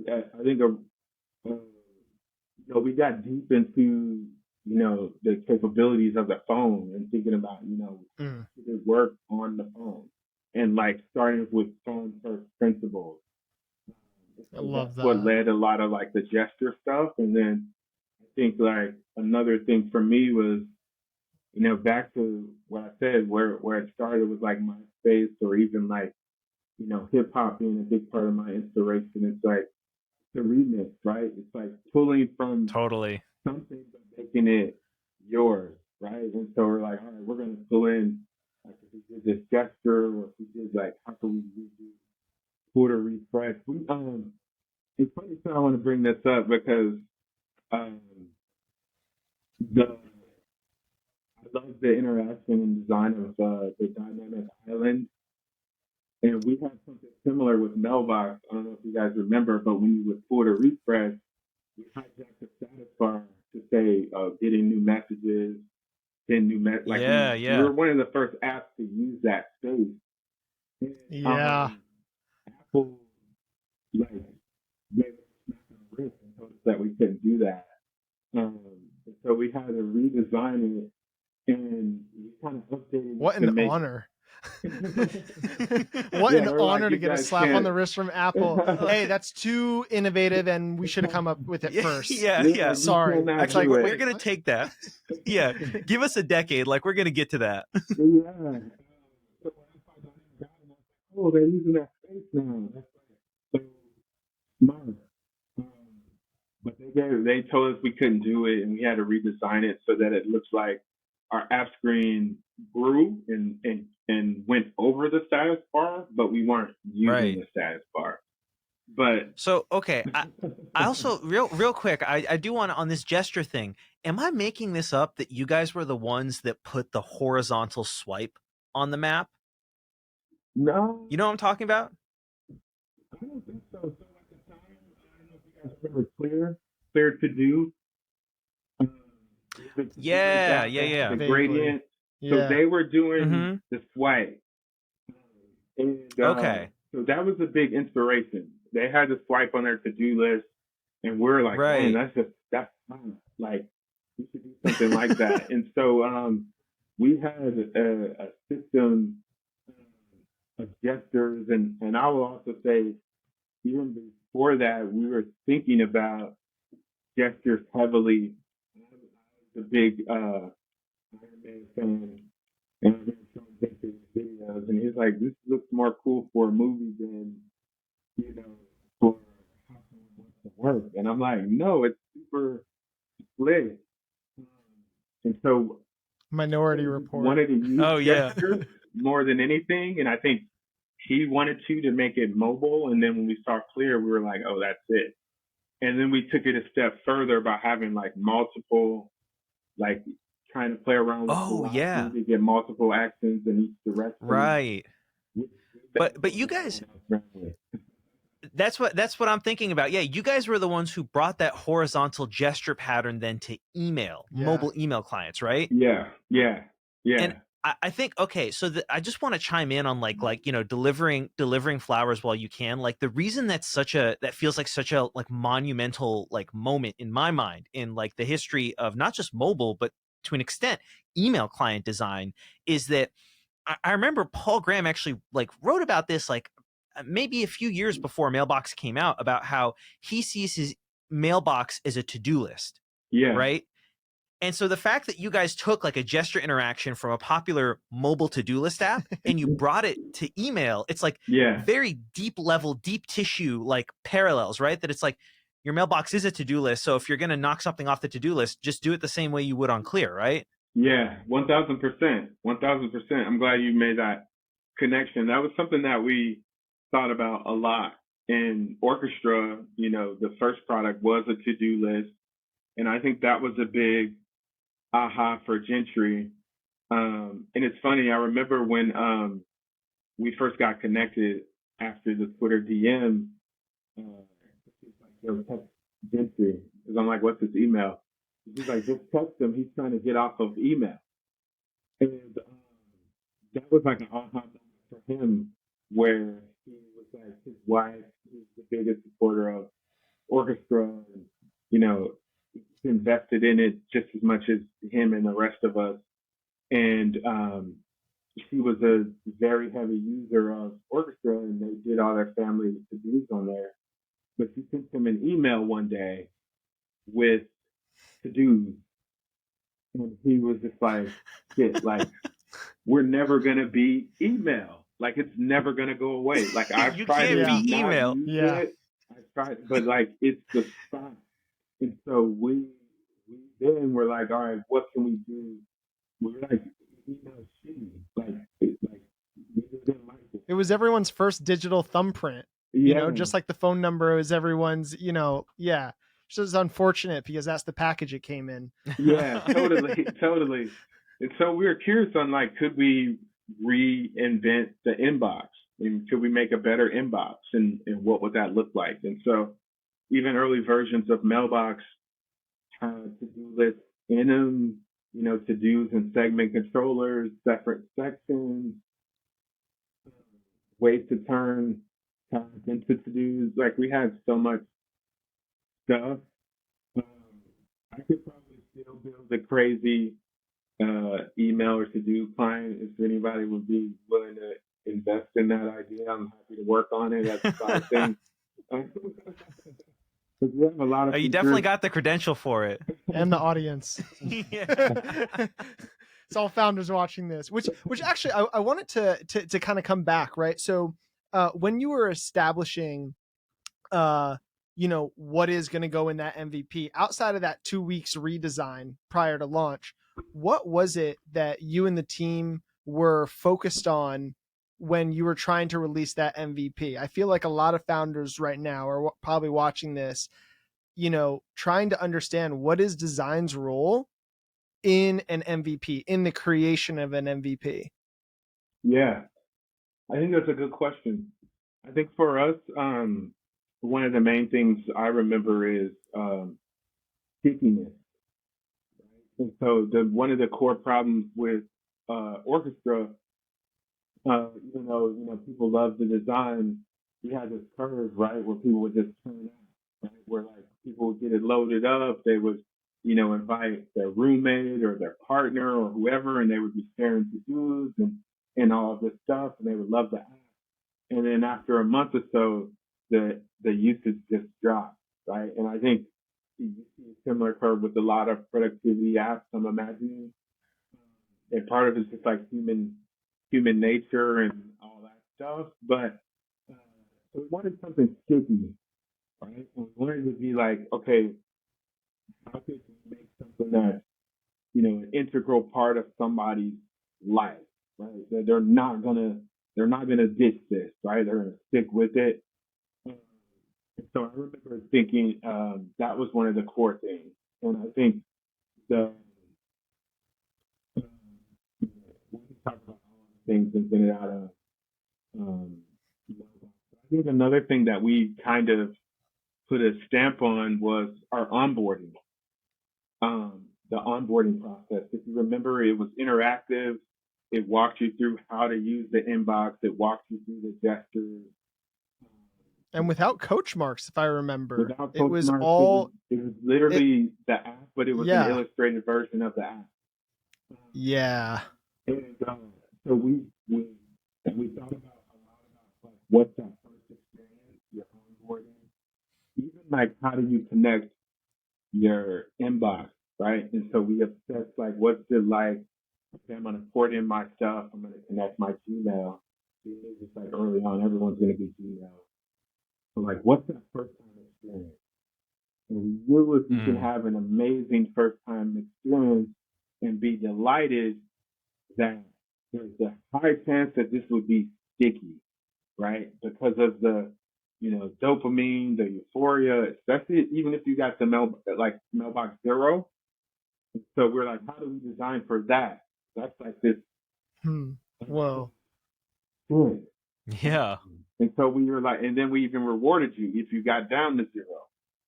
I think we got deep into the capabilities of the phone and thinking about it work on the phone and like starting with phone first principles. I love that. What led a lot of like the gesture stuff, and then I think like another thing for me was back to what I said, where it started was like MySpace, or even like hip hop being a big part of my inspiration. It's like the remix, right? It's like pulling from totally something but making it yours, right? And so we're like, all right, we're gonna pull in like if we did this gesture, or if we did like how can we redo Twitter refresh? It's funny that I want to bring this up because the I love the interaction and design of the dynamic island. And we had something similar with Mailbox. I don't know if you guys remember, but when you would pull the refresh, we hijacked the status bar to say getting new messages, getting new messages. Like we were one of the first apps to use that space. And, Apple like gave us a smack on the wrist and told us that we couldn't do that. And so we had to redesign it, and we kind of updated. What an honor! What an honor to get a slap on the wrist from Apple. Hey, that's too innovative, and we should have come up with it first. Yeah. Sorry. It's like we're gonna take that. Yeah, give us a decade. Like we're gonna get to that. Oh, they're using that space now. That's so smart. But they told us we couldn't do it, and we had to redesign it so that it looks like our app screen grew and went over the status bar, but we weren't using the status bar. But so okay, I also real quick, I do want to, on this gesture thing. Am I making this up that you guys were the ones that put the horizontal swipe on the map? No, you know what I'm talking about? I don't think so. So at the time, I don't know if you guys remember Clear to do. Yeah. The gradient. So they were doing the swipe. And, okay. So that was a big inspiration. They had to swipe on their to-do list. And we're like, man, Right. that's fun. Like, we should do something like that. And so we had a system of gestures, and I will also say, even before that, we were thinking about gestures heavily. I was a big Iron Man fan, and I've been showing Victor videos, and he's like, "This looks more cool for a movie than for how someone wants to work." And I'm like, "No, it's super slick." Um, and so Minority Report. wanted to use Oh yeah. gestures more than anything, and I think he wanted to make it mobile. And then when we saw Clear, we were like, "Oh, that's it." And then we took it a step further by having like multiple, like trying to play around with Oh yeah. velocity to get multiple actions in each direction. Right. But you guys, that's what I'm thinking about. Yeah, you guys were the ones who brought that horizontal gesture pattern then to email, Yeah. mobile email clients, right? Yeah, yeah, yeah. And I think okay, so I just want to chime in on like delivering flowers while you can. Like the reason that feels like such a like monumental like moment in my mind in like the history of not just mobile but to an extent email client design is that I remember Paul Graham actually like wrote about this like maybe a few years before Mailbox came out about how he sees his mailbox as a to-do list, Yeah, right? And so the fact that you guys took like a gesture interaction from a popular mobile to-do list app and you brought it to email, it's like yeah, very deep level, deep tissue like parallels, right? That it's like your mailbox is a to-do list. So if you're going to knock something off the to-do list, just do it the same way you would on Clear, right? yeah. 1,000%. 1,000%. I'm glad you made that connection. That was something that we thought about a lot in Orchestra. The first product was a to-do list, and I think that was a big aha for Gentry. And it's funny. I remember when we first got connected after the Twitter DM. Yo, text Gentry, because I'm like, "What's his email?" He's like, "Just text him. He's trying to get off of email." And that was like an aha moment for him, where he was like, his wife is the biggest supporter of Orchestra, and you know, invested in it just as much as him and the rest of us. And she was a very heavy user of Orchestra, and they did all their family to dos on there. But she sent him an email one day with to dos, and he was just like, "Shit, like we're never gonna be email. Like it's never gonna go away. Like I've You tried can't to be not email. use Yeah. it. I've tried, but like it's the spot." And so we then were like, "All right, what can we do?" We're like, "Email shitty. Like we just didn't like it." It was everyone's first digital thumbprint. Yeah, Just like the phone number is everyone's, yeah. So it's unfortunate because that's the package it came in. yeah, totally, totally. And so we were curious on like, could we reinvent the inbox, and could we make a better inbox, and what would that look like? And so even early versions of Mailbox had to-do lists in them, to-dos and segment controllers, separate sections, ways to turn tasks into to-dos. Like we had so much stuff. Um, I could probably still build a crazy email or to-do client if anybody would be willing to invest in that idea. I'm happy to work on it as a side thing. Because we have a lot of You features. definitely got the credential for it. And the audience. Yeah. It's all founders watching this, which actually I wanted to kind of come back, right? So when you were establishing what is going to go in that MVP outside of that 2 weeks redesign prior to launch, what was it that you and the team were focused on when you were trying to release that MVP? I feel like a lot of founders right now are probably watching this, trying to understand what is design's role in an MVP, in the creation of an MVP. Yeah, I think that's a good question. I think for us, one of the main things I remember is stickiness. And so one of the core problems with Orchestra, even though people love the design, we had this curve, right, where people would just turn out, right, where like people would get it loaded up. They would, invite their roommate or their partner or whoever, and they would be sharing to-dos and all of this stuff, and they would love the app. And then after a month or so, the usage just dropped, right? And I think you see a similar curve with a lot of productivity apps, I'm imagining. And part of it's just like human nature and all that stuff. But we wanted something sticky, right? And we wanted to be like, okay, how could we make something that's, an integral part of somebody's life, right? That they're not gonna ditch this, right? They're gonna stick with it. And so I remember thinking that was one of the core things. And I think the we can talk about all the things that's in and out of I think another thing that we kind of put a stamp on was our onboarding. The onboarding process. If you remember, it was interactive. It walked you through how to use the inbox. It walked you through the gestures. And without coach marks, if I remember, Without it was marks, all. It was literally the app, but it was an illustrated version of the app. Yeah. And so we thought about a lot about like what's that first experience, your onboarding, even like how do you connect your inbox, right? And so we obsessed like what's it like? Okay, I'm gonna port in my stuff. I'm gonna connect my Gmail. Just like early on, everyone's gonna be Gmail. So like, what's that first time experience? And we knew if you can have an amazing first time experience and be delighted that there's a high chance that this would be sticky, right? Because of the, dopamine, the euphoria, especially even if you got the Mailbox Zero. So we're like, how do we design for that? That's like this. Whoa. Good. Yeah. And so we were like, and then we even rewarded you if you got down to zero.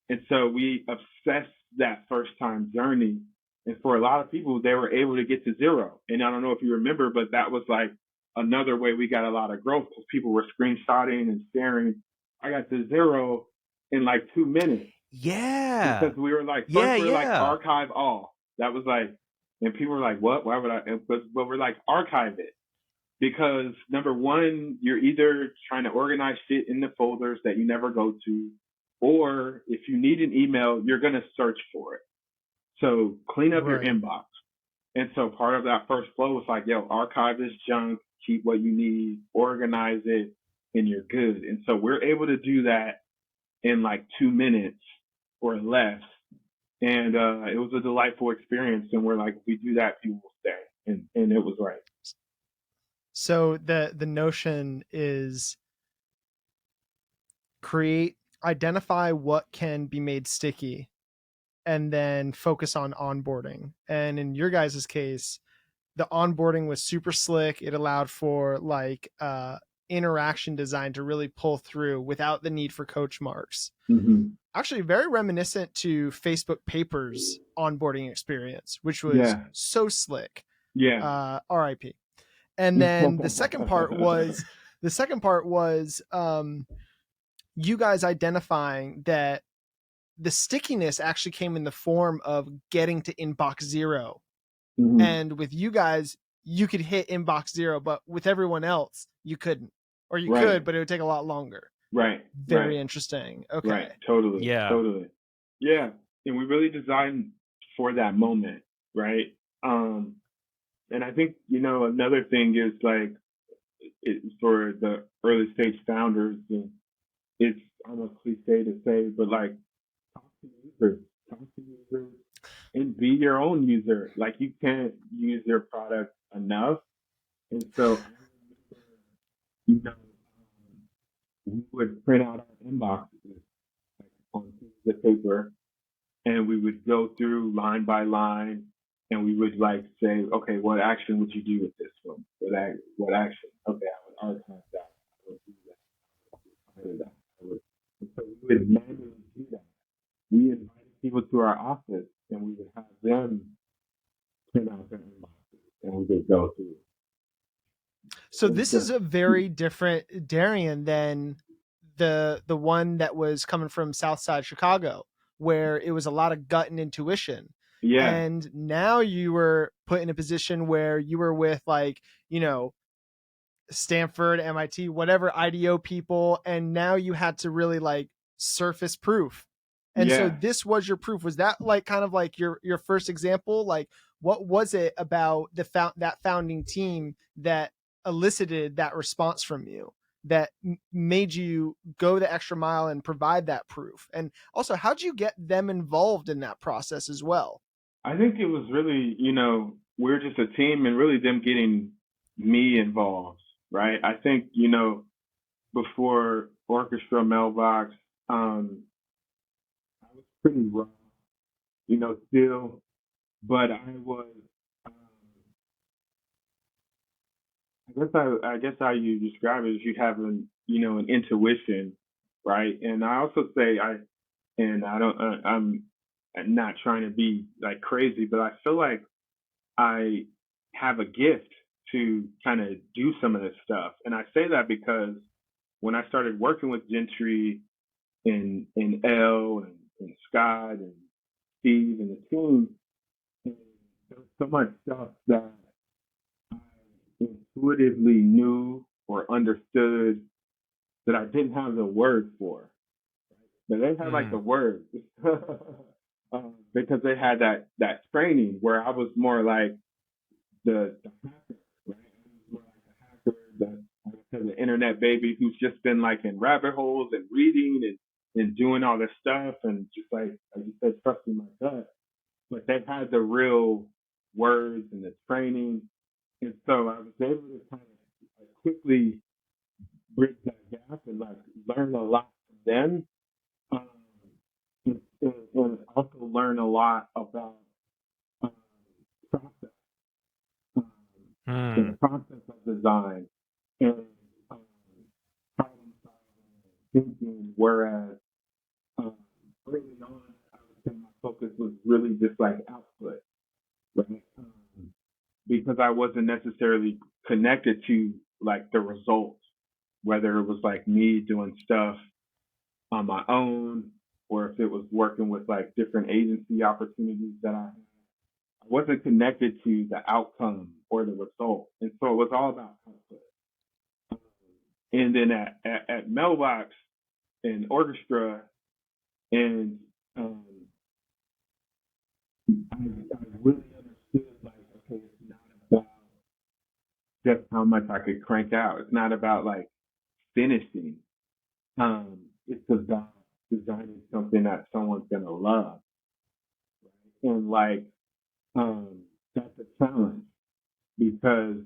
And so we obsessed that first time journey. And for a lot of people, they were able to get to zero. And I don't know if you remember, but that was like another way we got a lot of growth because people were screenshotting and sharing. I got to zero in like 2 minutes. Yeah. Because we were like, like archive all. That was like, and people were like, what? Why would I? But we're like, archive it. Because number one, you're either trying to organize shit in the folders that you never go to, or if you need an email, you're going to search for it. So clean up your inbox. And so part of that first flow was like, yo, archive this junk, keep what you need, organize it, and you're good. And so we're able to do that in like 2 minutes or less. And it was a delightful experience. And we're like, if we do that, people will stay. And it was right. So the notion is identify what can be made sticky, and then focus on onboarding. And in your guys' case, the onboarding was super slick. It allowed for like interaction design to really pull through without the need for coach marks. Mm-hmm. Actually, very reminiscent to Facebook Papers onboarding experience, which was so slick. Yeah. RIP. And then the second part was you guys identifying that the stickiness actually came in the form of getting to inbox zero. Mm-hmm. And with you guys, you could hit inbox zero, but with everyone else, you couldn't. Or you could, but it would take a lot longer. Right. Very interesting. Okay. Right. Totally. Yeah. Totally. Yeah. And we really designed for that moment, right? And I think, another thing is like for the early stage founders, it's almost cliche to say, but like talk to users and be your own user. Like you can't use your product enough. And so, we would print out our inboxes like, on pieces of paper, and we would go through line by line. And we would like say, okay, what action would you do with this one? What action? Okay, I would archive that. I would do that. I would do that. And so we would manually do that. We invited people to our office, and we would have them print out their inboxes, and we would go through. So this is a very different Darian than the one that was coming from Southside Chicago, where it was a lot of gut and intuition. Yeah. And now you were put in a position where you were with like, you know, Stanford, MIT, whatever IDO people, and now you had to really like surface proof. And so Yeah. this was your proof. Was that like kind of like your first example? Like what was it about that founding team that elicited that response from you that made you go the extra mile and provide that proof? And also, how'd you get them involved in that process as well? I think it was really, we're just a team and really them getting me involved, right? I think, before Orchestra Mailbox, I was pretty raw, still, but I was, um, I guess how you describe it is you have an intuition, right? And I also say and I don't, I'm not trying to be like crazy, but I feel like I have a gift to kind of do some of this stuff. And I say that because when I started working with Gentry and L and Scott and Steve and the team, and there was so much stuff that I intuitively knew or understood that I didn't have the word for. But they had like the word because they had that training where I was more like the hacker, right? I was more like the hacker, like I said, the internet baby who's just been like in rabbit holes and reading and doing all this stuff and just like you said, trusting my gut. But they had the real words and the training, and so I was able to kind of quickly bridge that gap and like learn a lot from them, um, and also learn a lot about um, process, um, the process of design and um, problem solving, thinking. Whereas um, early on, I would say my focus was really just like output, right? Because I wasn't necessarily connected to like the results, whether it was like me doing stuff on my own or if it was working with like different agency opportunities that I had. I wasn't connected to the outcome or the result. And so it was all about output. And then at Mailbox and Orchestra, and I really understood like, okay, it's not about just how much I could crank out. It's not about like finishing. It's about designing something that someone's gonna love. And like that's a challenge because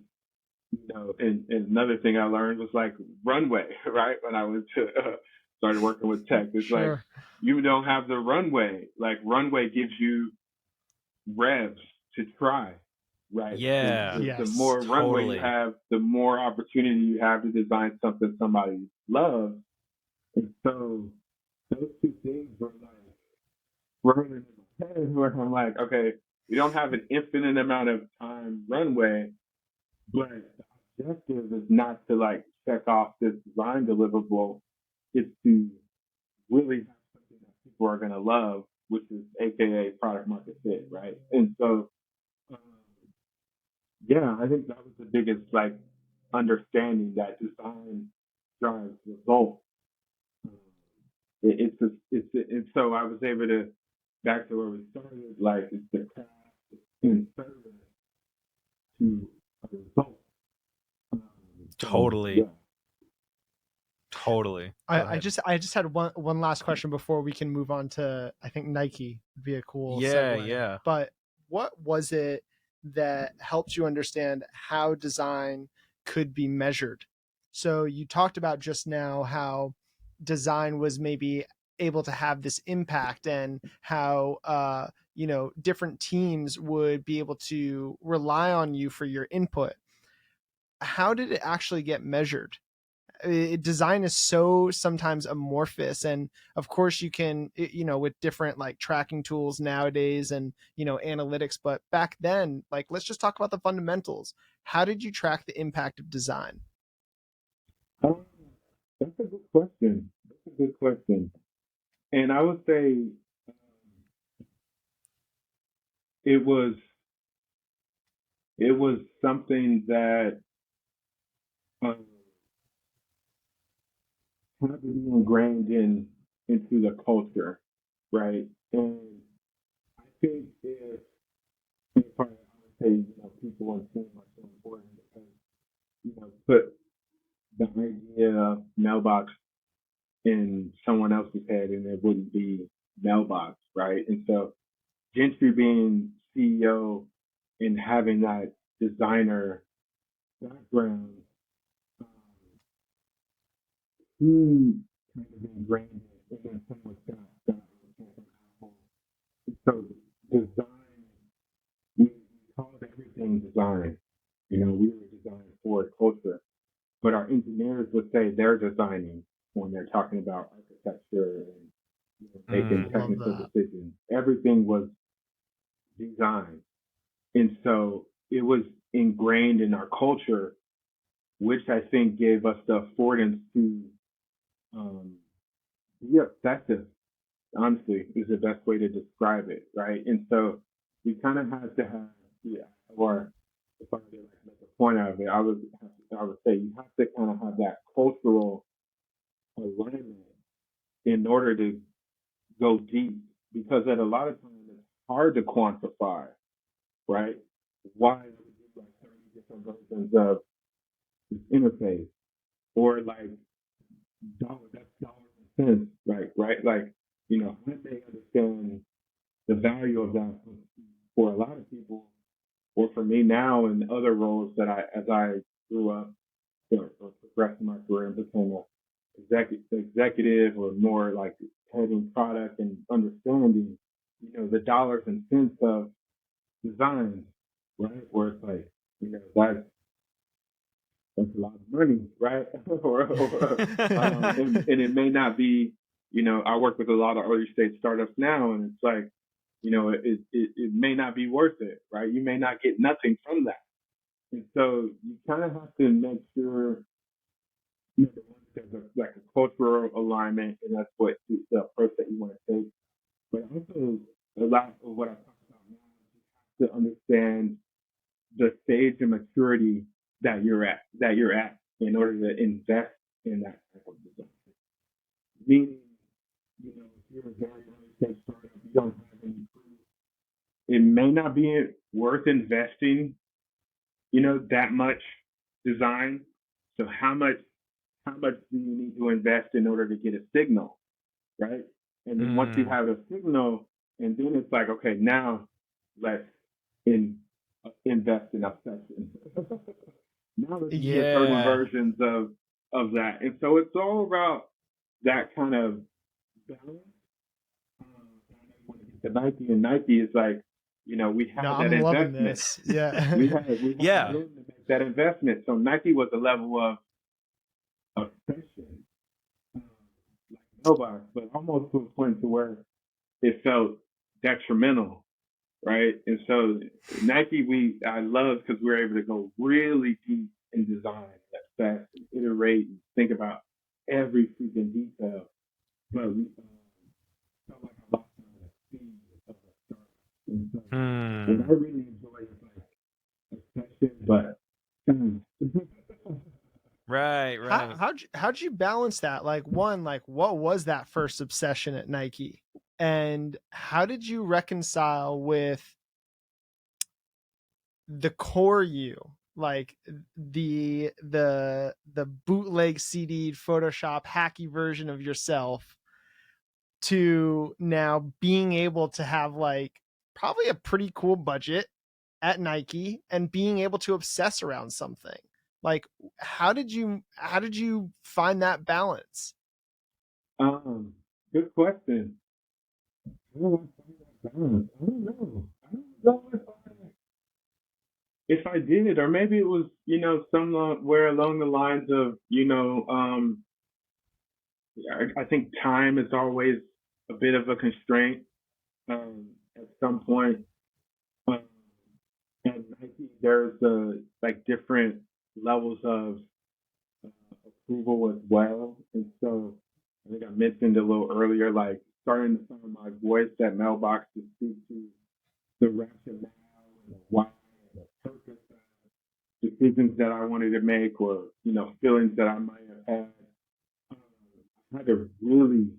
and another thing I learned was like runway, right? When I went to started working with tech, it's like Sure. you don't have the runway. Like runway gives you revs to try, right? Yeah. Yes, The more runway you totally. have, the more opportunity you have to design something somebody loves. And so those two things were like rolling in my head where I'm like, okay, we don't have an infinite amount of time runway, but the objective is not to like check off this design deliverable. It's to really have something that people are gonna love, which is AKA product market fit, right? And so um, yeah, I think that was the biggest like understanding that design drives results. Um, and so I was able to back to where we started, like it's the craft in service to a result. Um, so Totally. yeah, Totally. Go I ahead. just had one last question before we can move on to, I think, Nike would be a cool Yeah, segue. yeah. But what was it that helped you understand how design could be measured? So you talked about just now how design was maybe able to have this impact and how different teams would be able to rely on you for your input. How did it actually get measured? Design is so sometimes amorphous, and of course you can, with different like tracking tools nowadays and analytics, but back then, like, let's just talk about the fundamentals. How did you track the impact of design? um, that's a good question. That's a good question, and I would say it was it was something that um, had to be ingrained into the culture, right? And I think if I would say, people on team are so important because, put the idea of mailbox in someone else's head and it wouldn't be mailbox, right? And so Gentry being CEO and having that designer background, um, he kind of ingrained it, and then same with Scott came from Apple. So design, we called everything design. We were designing for culture, but our engineers would say they're designing when they're talking about architecture and making Mm. Love technical that. decisions. Everything was design, and so it was ingrained in our culture, which I think gave us the affordance to um, be obsessive. Honestly, is the best way to describe it, right? And so we kind of had to have, yeah, or if I were to like make a point out of it, I would say you have to kind of have that cultural alignment in order to go deep, because at a lot of times it's hard to quantify, right? Why do we do like 30 different versions of this interface, or like that's dollars and cents, right? Like, I may understand the value of that for a lot of people, or for me now in other roles that as I grew up, or progressed in my career and became a executive, or more like heading product and understanding, the dollars and cents of design, right? Where it's like, that's a lot of money, right? And it may not be, I work with a lot of early stage startups now, and it's like, it may not be worth it, right? You may not get nothing from that. And so you kind of have to make sure, there's like a cultural alignment, and that's what the approach that you want to take. But also, a lot of what I talk about now is to understand the stage of maturity that you're at in order to invest in that type of design. Meaning, if you're a very early stage startup, you don't have any proof. It may not be worth investing, that much design. So how much do you need to invest in order to get a signal, right? And then once you Mm. have a signal, and then it's like, okay, now let's in, invest in obsession. Now let's get 30 Yeah. versions of that. And so it's all about that kind of balance. When it gets to Nike, and Nike is like, we No, had that I'm loving investment. this. Yeah. We had Yeah. room to make that investment. So Nike was a level of obsession, um, like nobody, but almost to a point to where it felt detrimental, right? And so Nike, I love because we're able to go really deep in design, that fast, and iterate, and think about every freaking detail. But we felt like I lost some of the speed of the start. And so what Hmm. I really enjoy is like obsession, but Right, How right. how'd you balance that? Like, one, like what was that first obsession at Nike? And how did you reconcile with the core you? Like the bootleg CD Photoshop hacky version of yourself, to now being able to have like probably a pretty cool budget at Nike and being able to obsess around something. Like, how did you find that balance? good question. I don't know if I balance. I don't know. I don't know if I did, or maybe it was, somewhere along the lines of, I think time is always a bit of a constraint. At some point, um, at Nike, there's like different levels of approval as well, and so I think I mentioned a little earlier, like starting to find my voice at Mailbox to speak to the rationale and the why and the purpose of decisions that I wanted to make, or feelings that I might have had. I had to really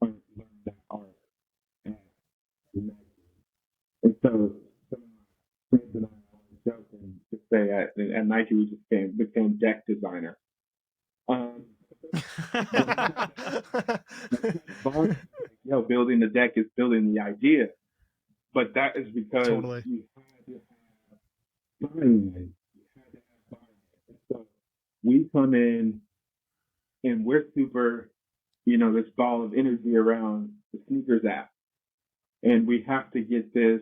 learn that art at Nike. And so some of my friends and I always joke and just say at Nike we just became deck designer. Um, building the deck is building the idea, but that is because Totally. you had to have buy-in. You had to have buy-in. So we come in and we're super, this ball of energy around the sneakers app, and we have to get this.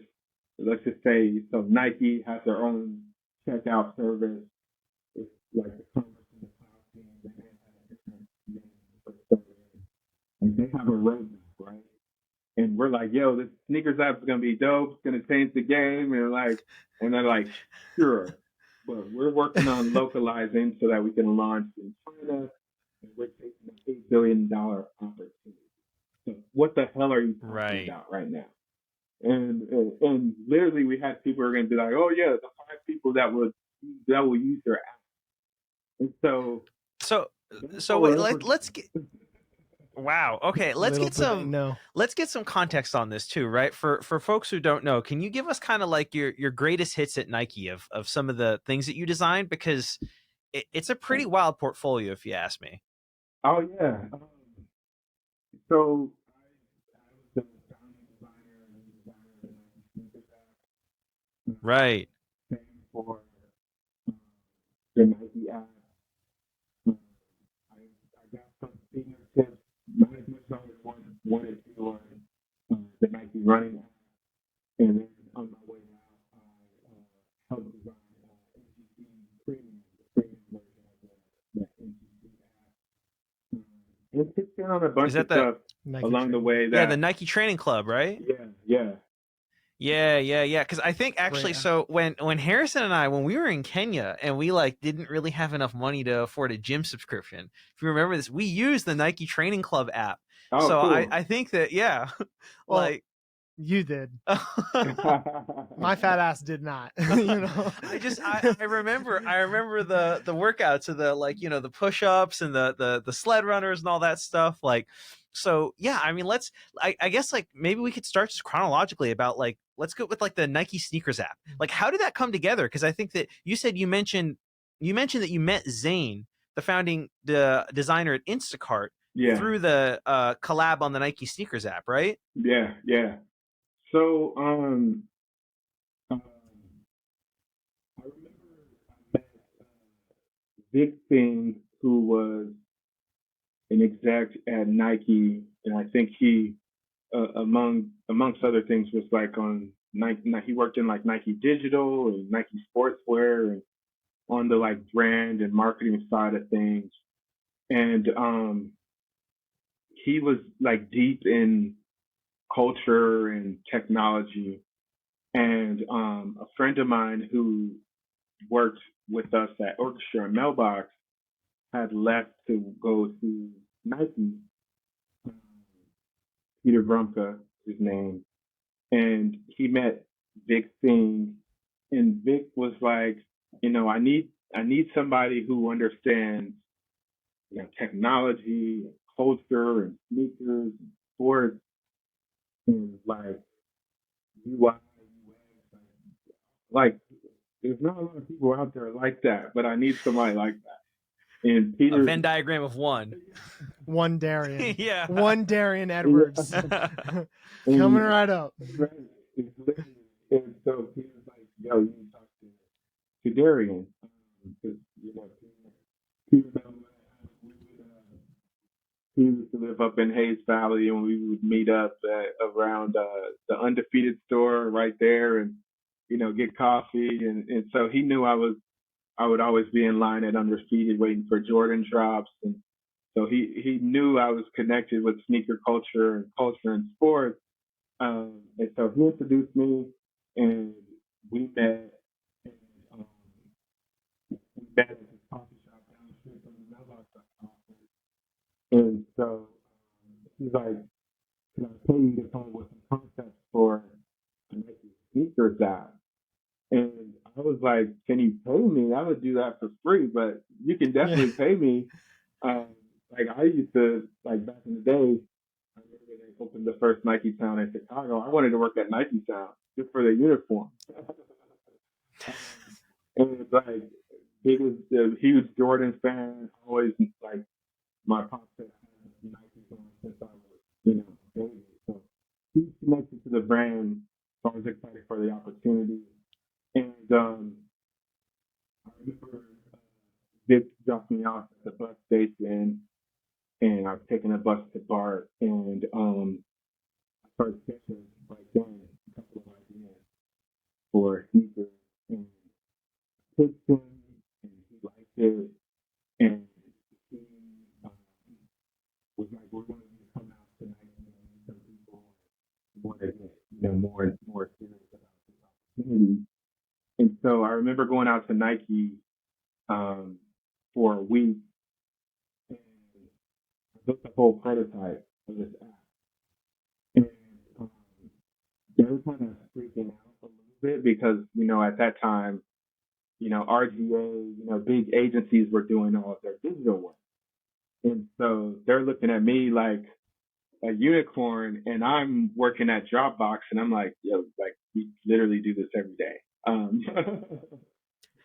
Let's just say, so Nike has their own checkout service. It's like the Commerce and the Cloud team. They have a different name, and they have a roadmap, right? And we're like, yo, this sneakers app is gonna be dope. It's gonna change the game, and they're like, sure, but we're working on localizing so that we can launch in China, and we're taking an $8 billion opportunity. So what the hell are you talking about right now? And literally, we had people who were gonna be like, oh yeah, the 5 people that will use their app, and so wait, let's get. Wow. Okay. Let's get some context on this too, right? For folks who don't know, can you give us kind of like your greatest hits at Nike of some of the things that you designed, because it's a pretty wild portfolio, if you ask me. Oh yeah. So I was a founding designer and designer at Nike Sneakers. Right. For the Nike app. I got some fingertips, not as much as I wanted to on the Nike running app. And then on my way out, I helped design NGC Premium, the premium version of the NGC app. And pitched in on a bunch of stuff along the way. The Nike Training Club, right? Yeah. Because I think actually, so when Harrison and I, when we were in Kenya and we didn't really have enough money to afford a gym subscription, if you remember this, we used the Nike Training Club app. Oh, so cool. I think that well, you did. My fat ass did not. I remember the workouts of the the push-ups and the sled runners and all that stuff. So yeah, I mean, I guess maybe we could start just chronologically about let's go with the Nike sneakers app. How did that come together? Because I think that you mentioned that you met Zane, the founding designer at Instacart, through the collab on the Nike sneakers app, right? Yeah. So I remember I met Vic Singh, who was an exec at Nike, and I think he, amongst other things, was on Nike. He worked in Nike Digital and Nike Sportswear, and on the brand and marketing side of things. And he was deep in culture and technology. And a friend of mine who worked with us at Orchestra and Mailbox had left to go to Nike. Peter Brumka, his name, and he met Vic Singh, and Vic was like, I need somebody who understands, technology, and culture, and sneakers, and sports, and UI, UX. There's not a lot of people out there like that, but I need somebody like that. And Peter, a Venn diagram of one Darian. Yeah. One Darian Edwards. Coming right up. Right. And so Peter's like, yo, you need to talk to Darian. Because, Peter he used to live up in Hayes Valley, and we would meet up around the Undefeated store right there, and get coffee, and so he knew I would always be in line at Undefeated waiting for Jordan drops, and so he knew I was connected with sneaker culture and sports, and so he introduced me, and we met. And, we met at this coffee shop down the street from the Mailbox office. And so he's like, can I pay you to come up with some concepts for a Nike Sneakers app. And I was like, can you pay me? I would do that for free, but you can Yeah. definitely pay me. Um, like I used to, like back in the day, I remember they opened the first Nike Town in Chicago. I wanted to work at Nike Town just for the uniform. And it's like, he was a huge Jordan fan. Always like my pops had Nike on since I was, a baby. So he's connected to the brand. So I was excited for the opportunity. And I remember Vic dropped me off at the bus station, and I was taking a bus to BART, and I started sketching right then a couple of ideas for sneakers, and pitched him, and he liked it, and he um, was like, "We're going to come out tonight and meet some people want to get more serious about this opportunity." And so I remember going out to Nike um, for a week, and I built a whole prototype of this app. And um, they were kind of freaking out a little bit because, at that time, RGA, big agencies were doing all of their digital work. And so they're looking at me like a unicorn, and I'm working at Dropbox, and I'm like, yo, like, we literally do this every day.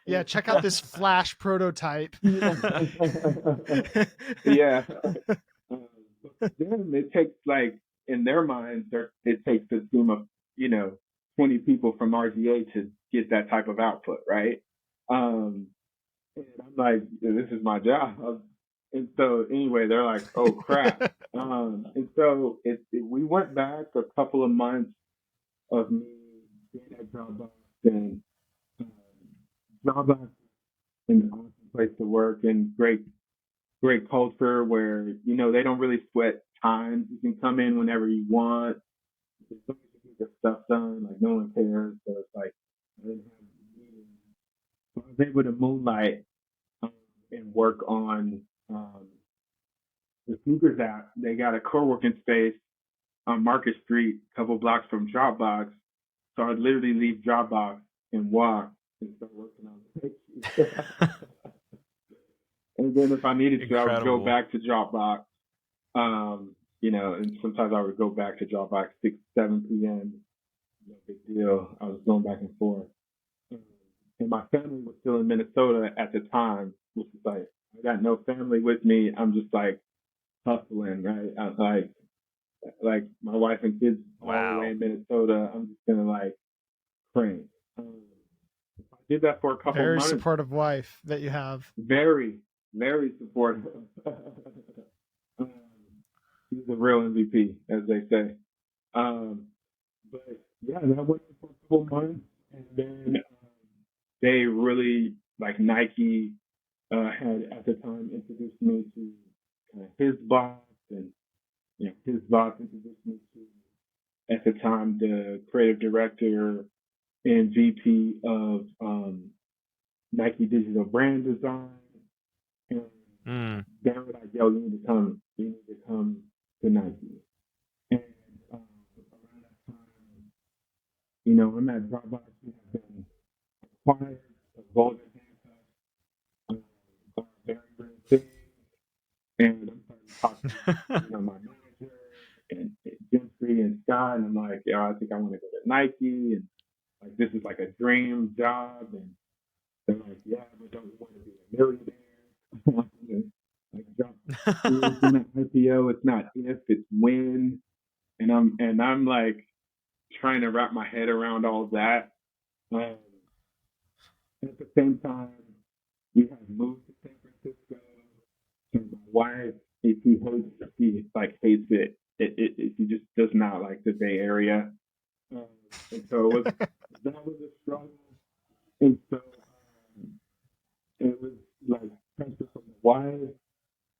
Yeah, check out this Flash prototype. Yeah. But then it takes, like, in their minds, it takes a team of, 20 people from RGA to get that type of output, right? And I'm like, this is my job. And so anyway, they're like, oh crap. And so we went back a couple of months of me being at Dropbox, and um, Dropbox is an awesome place to work, and great culture where they don't really sweat time. You can come in whenever you want. As long as you get your stuff done, like no one cares. So it's like I didn't have meetings. So I was able to moonlight and work on the sneakers app. They got a co-working space on Market Street, a couple blocks from Dropbox. So I'd literally leave Dropbox and walk and start working on it. And then if I needed to, I would go back to Dropbox. And sometimes I would go back to Dropbox 6, 7 p.m. No big deal. I was going back and forth. And my family was still in Minnesota at the time, which is like, I got no family with me. I'm just like hustling, right? I was like my wife and kids all the way in Minnesota. I'm just gonna like crank. I did that for a couple Very months. supportive wife that you have. Very, very supportive. He's a real MVP, as they say. But yeah, that went for a couple months, and then they really, like, Nike had at the time introduced me to his boss, and his boss introduced me to, at the time, the creative director and VP of Nike Digital Brand Design. And they were like, yo, you need to come to Nike. And around that time, I'm at Dropbox. We have been acquired. The Golden Handcuffs are very, very big. And I'm starting to talk to my manager and Gentry and Scott, and I'm like, yeah, I think I want to go to Nike, and like this is like a dream job. And they're like, yeah, but don't you want to be a millionaire? Like, it's an IPO. It's not if, it's when. And I'm like trying to wrap my head around all that. At the same time, we have moved to San Francisco, and my wife, she hates it. She just does not like the Bay Area. And so that was a struggle. And so it was like pressure from the wife.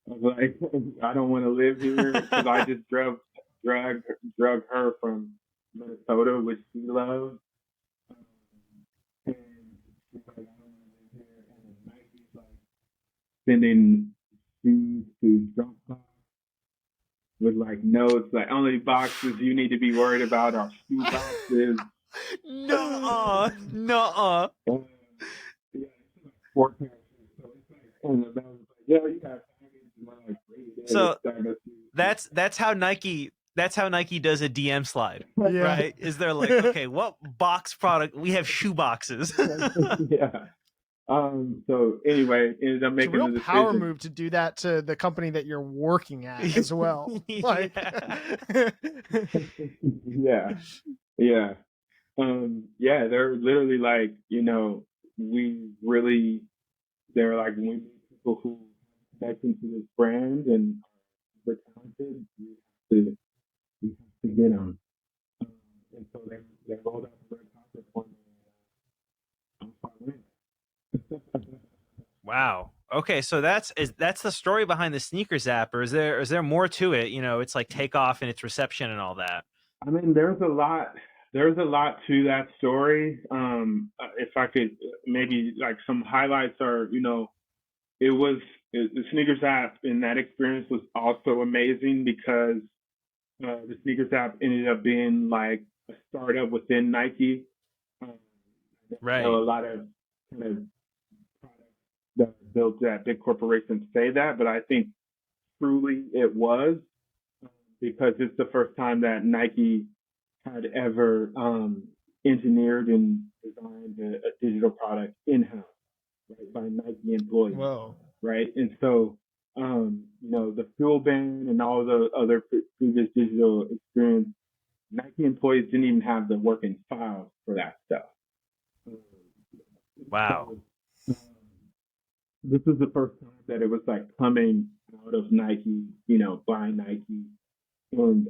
I was like, I don't want to live here because I just drug her from Minnesota, which she loves. And she's like, I don't want to live here. And then Nike's like sending shoes to Dropbox with like notes, like only boxes you need to be worried about are shoe boxes. Nuh-uh. Nuh-uh. Yeah, it's like 4 pairs. So it's like, and the man was like, "Yo, you got package?" And we're like, "Great, yeah, So that's that's how Nike does a DM slide, Yeah. right? Is they're like, okay, what box product? We have shoe boxes. yeah." So anyway, ended up It's a making real the power decision. move to do that to the company that you're working at as well. Like, Yeah. Yeah, yeah, yeah. They're literally like, we really. They're like, when we meet people who connect into this brand and are talented, you have to get them. Um, and so they rolled out the red carpet for me. And I was like, Wow. Okay, so that's the story behind the sneakers app, or is there more to it? It's like takeoff and its reception and all that. I mean, there's a lot. There's a lot to that story. If I could maybe like some highlights are, it was the sneakers app in that experience was also amazing because the sneakers app ended up being like a startup within Nike. Um, I know Right. a lot of kind of products that are built at big corporations say that, but I think truly it was because it's the first time that Nike had ever engineered and designed a digital product in house, right, by Nike employees, whoa. right? And so, the fuel ban and all the other previous digital experience, Nike employees didn't even have the working files for that stuff. Um, Wow. so um, this was the first time that it was like coming out of Nike, by Nike, and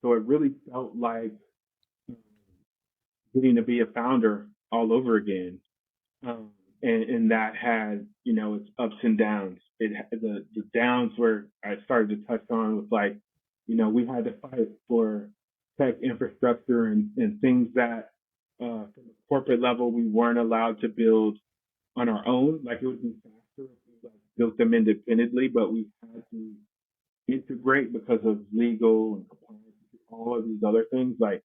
so it really felt like um, getting to be a founder all over again. Um, and that had, its ups and downs. The downs where I started to touch on was like, we had to fight for tech infrastructure and things that from the corporate level we weren't allowed to build on our own. Like it would be faster if we like built them independently, but we had to integrate because of legal and compliance, all of these other things like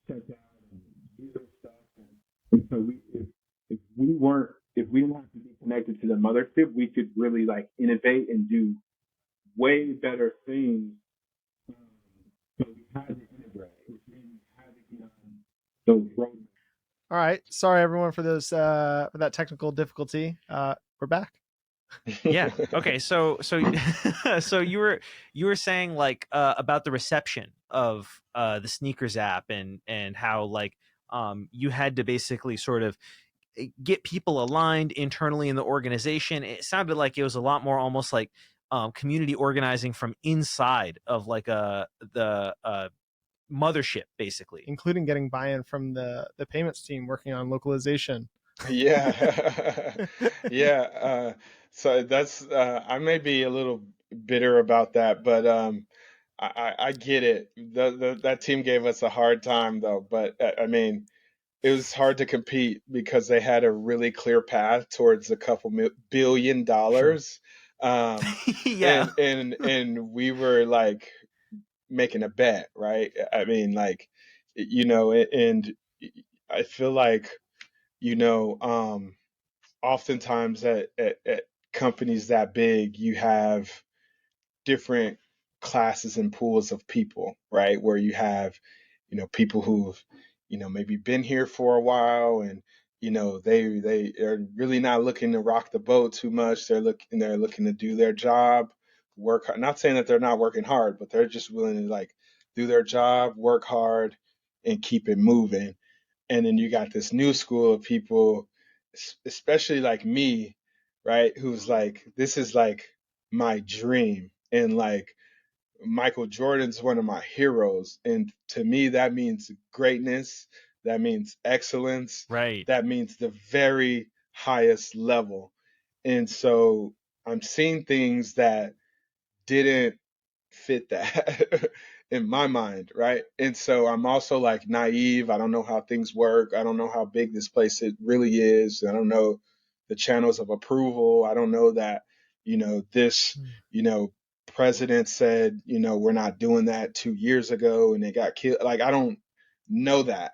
shutdown and user stuff. And so if we didn't have to be connected to the mothership, we could really like innovate and do way better things. Um, so we had to integrate, which means we had to get on those roadmaps. All right. Sorry everyone for those for that technical difficulty. We're back. Yeah. Okay. So so you were saying like about the reception of the sneakers app and how like you had to basically sort of get people aligned internally in the organization. It sounded like it was a lot more almost like community organizing from inside of like the mothership, basically. Including getting buy-in from the payments team working on localization. Yeah. Yeah. So that's I may be a little bitter about that, but I get it. That team gave us a hard time though, but I mean, it was hard to compete because they had a really clear path towards a couple billion Sure. dollars. Um, Yeah. and we were like making a bet, right? I mean, like, and I feel like, you know, um, oftentimes at companies that big, you have different classes and pools of people, right? Where you have, people who've, maybe been here for a while and, they are really not looking to rock the boat too much. They're looking to do their job, work hard. Not saying that they're not working hard, but they're just willing to like do their job, work hard, and keep it moving. And then you got this new school of people, especially like me, right, who's like, this is like my dream, and like Michael Jordan's one of my heroes, and to me that means greatness, that means excellence, Right. that means the very highest level. And so I'm seeing things that didn't fit that in my mind, right? And so I'm also like naive. I don't know how things work. I don't know how big this place it really is. I don't know the channels of approval. I don't know that, this, you know, president said, we're not doing that 2 years ago and they got killed. Like I don't know that.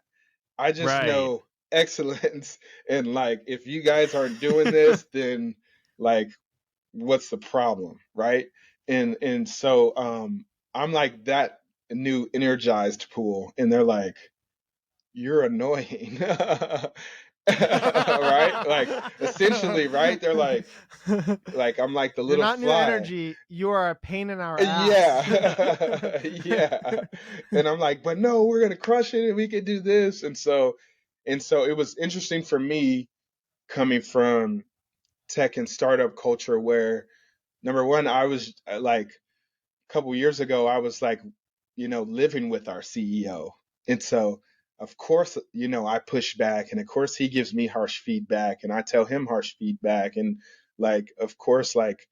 I just Right. know excellence, and like if you guys aren't doing this, then like what's the problem, right? And so I'm like that new energized pool, and they're like, you're annoying. Right? Like essentially, right? They're like I'm like the You're little not new fly. energy. You are a pain in our ass. Yeah. Yeah. And I'm like, but no, we're gonna crush it and we can do this. And so it was interesting for me coming from tech and startup culture where number one, I was like a couple years ago, I was like, living with our CEO. And so, of course, I push back, and of course, he gives me harsh feedback, and I tell him harsh feedback. And like, of course, like,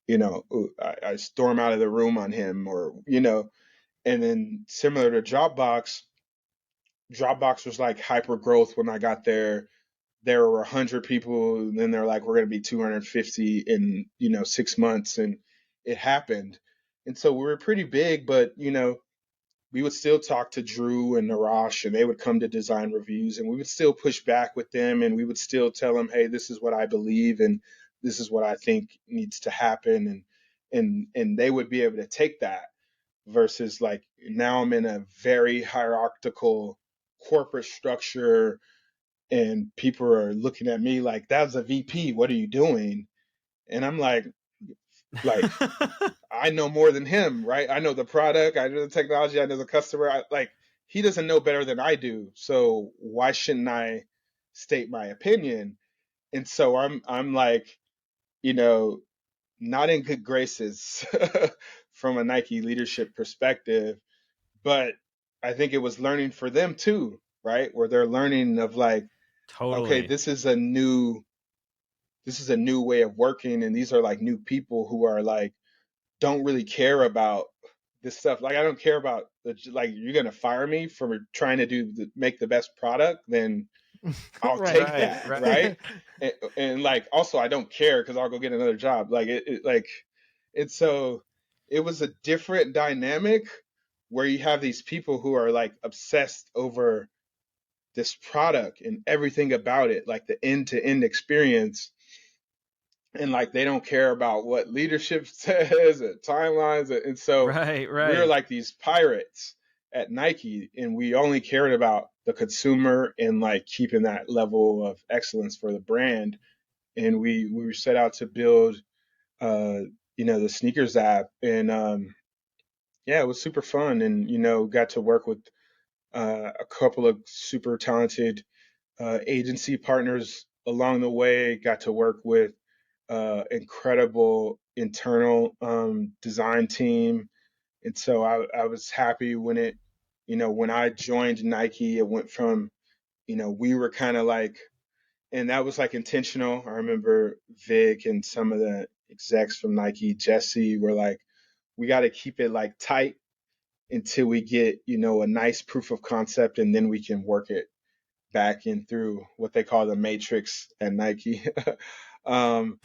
I storm out of the room on him, and then similar to Dropbox was like hyper growth when I got there. There were 100 people, and then they're like, we're going to be 250 in 6 months, and it happened. And so we were pretty big, but we would still talk to Drew and Narash, and they would come to design reviews, and we would still push back with them, and we would still tell them, hey, this is what I believe, and this is what I think needs to happen, and they would be able to take that. Versus like now I'm in a very hierarchical corporate structure, and people are looking at me like, that's a VP, what are you doing? And I'm like I know more than him, right? I know the product, I know the technology, I know the customer. Like he doesn't know better than I do, so why shouldn't I state my opinion? And so I'm like, you know, not in good graces from a Nike leadership perspective, but I think it was learning for them too, right? Where they're learning of like, okay, Totally. this is a new way of working, and these are like new people who are like don't really care about this stuff. Like I don't care about like you're gonna fire me for trying to make the best product, then I'll Right. take Right. that, Right. right? And like also I don't care because I'll go get another job. Like like it's so it was a different dynamic where you have these people who are like obsessed over this product and everything about it, like the end to end experience, and like they don't care about what leadership says and timelines. And so Right. we're Right. like these pirates at Nike, and we only cared about the consumer and like keeping that level of excellence for the brand. And we set out to build uh the sneakers app, and yeah, it was super fun, and got to work with a couple of super talented agency partners along the way. Got to work with incredible internal design team, and so I was happy when I joined Nike. It went from we were kind of like, and that was like intentional. I remember Vic and some of the execs from Nike, Jesse, were like, we got to keep it like tight until we get a nice proof of concept, and then we can work it back in through what they call the matrix at Nike. um,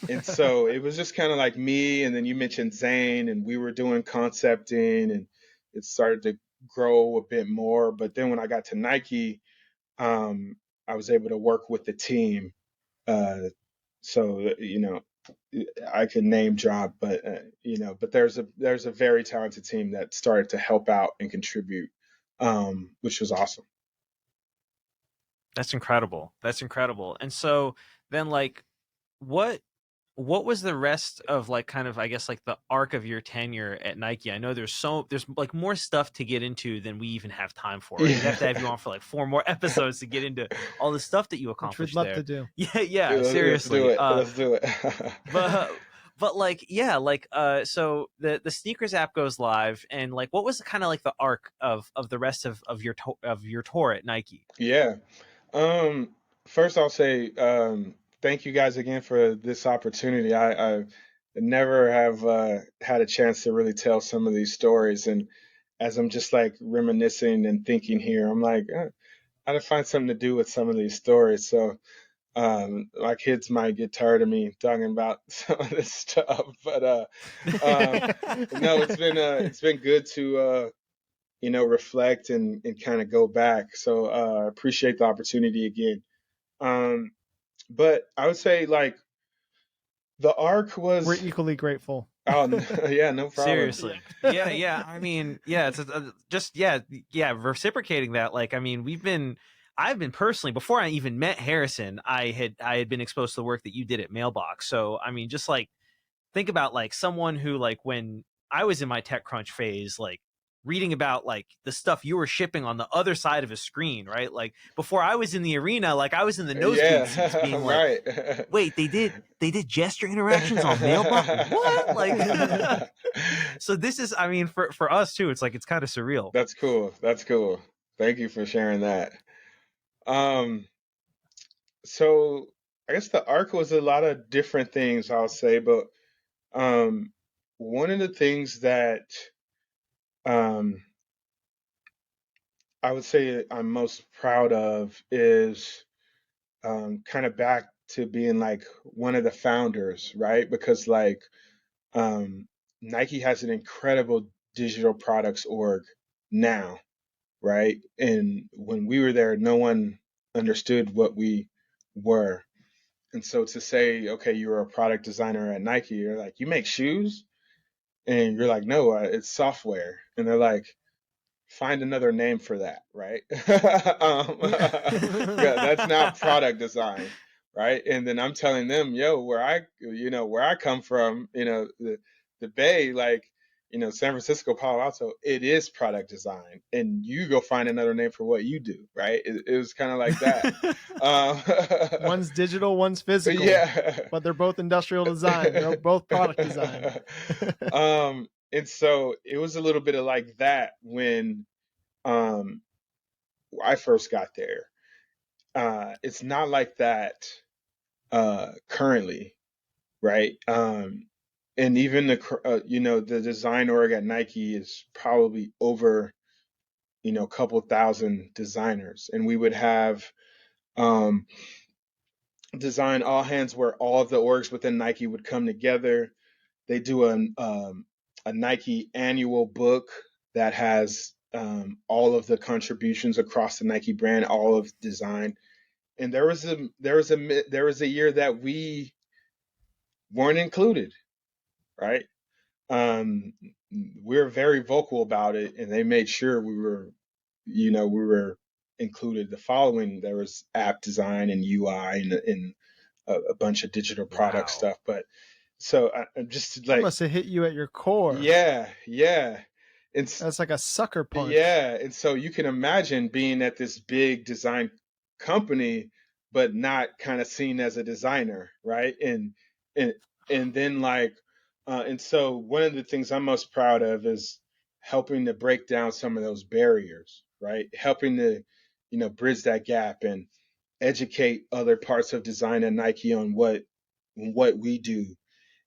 and so it was just kind of like me, and then you mentioned Zane, and we were doing concepting, and it started to grow a bit more. But then when I got to Nike, I was able to work with the team. Uh, so I can name drop, but but there's a very talented team that started to help out and contribute, which was awesome. That's incredible. That's incredible. And so then like what what was the rest of like kind of I guess like the arc of your tenure at Nike? I know there's like more stuff to get into than we even have time for, right? We'd have to have Yeah. you on for like 4 more episodes to get into all the stuff that you Which we'd accomplished love to there. do. Yeah, yeah, Let's do seriously. it. Let's do it. But but like yeah, like so the sneakers app goes live, and like what was kind of like the arc of the rest of your tour at Nike? Yeah. Um, First I'll say thank you guys again for this opportunity. I never have had a chance to really tell some of these stories, and as I'm just like reminiscing and thinking here, I'm like, I gotta find something to do with some of these stories. So my kids might get tired of me talking about some of this stuff, but um, no, it's been good to reflect and kind of go back. So appreciate the opportunity again. Um, but I would say like the arc We're was, equally grateful. oh yeah, no problem. Seriously. Yeah. I mean, yeah, it's just yeah, reciprocating that. Like, I mean, I've been personally before I even met Harrison, I had been exposed to the work that you did at Mailbox. So, I mean, just like think about like someone who like when I was in my TechCrunch phase, like reading about like the stuff you were shipping on the other side of a screen, right? Like before I was in the arena, like I was in the nosebleed seats Yeah, being like, right. wait, they did gesture interactions on Mailbox? What? Like so this is I mean for us too, it's like it's kind of surreal. That's cool. That's cool. Thank you for sharing that. Um, so I guess the arc was a lot of different things, I'll say, but um, one of the things that um, I would say I'm most proud of is kind of back to being like one of the founders, right? Because like um, Nike has an incredible digital products org now, right? And when we were there, no one understood what we were. And so to say, okay, you're a product designer at Nike, you're like, you make shoes? And you're like, no, it's software. And they're like, find another name for that, right? Yeah, that's not product design, right? And then I'm telling them, yo, where I come from, the Bay, like, San Francisco, Palo Alto, it is product design, and you go find another name for what you do, right? It was kind of like that. Um, One's digital, one's physical, yeah. but they're both industrial design. They're both product design. And so it was a little bit of like that when um, I first got there. It's not like that currently, right? And even the design org at Nike is probably over a couple thousand designers, and we would have um, design all hands where all of the orgs within Nike would come together. They do a Nike annual book that has all of the contributions across the Nike brand, all of design. And there was a year that we weren't included, right? Um, we were very vocal about it, and they made sure we were included. The following, there was app design and UI and a bunch of digital product Wow. stuff. But so I'm just That like, must have hit you at your core. yeah, yeah. It's That's like a sucker punch. Yeah, and so you can imagine being at this big design company, but not kind of seen as a designer, right? And and then like, and so one of the things I'm most proud of is helping to break down some of those barriers, right? Helping to, bridge that gap and educate other parts of design at Nike on what we do,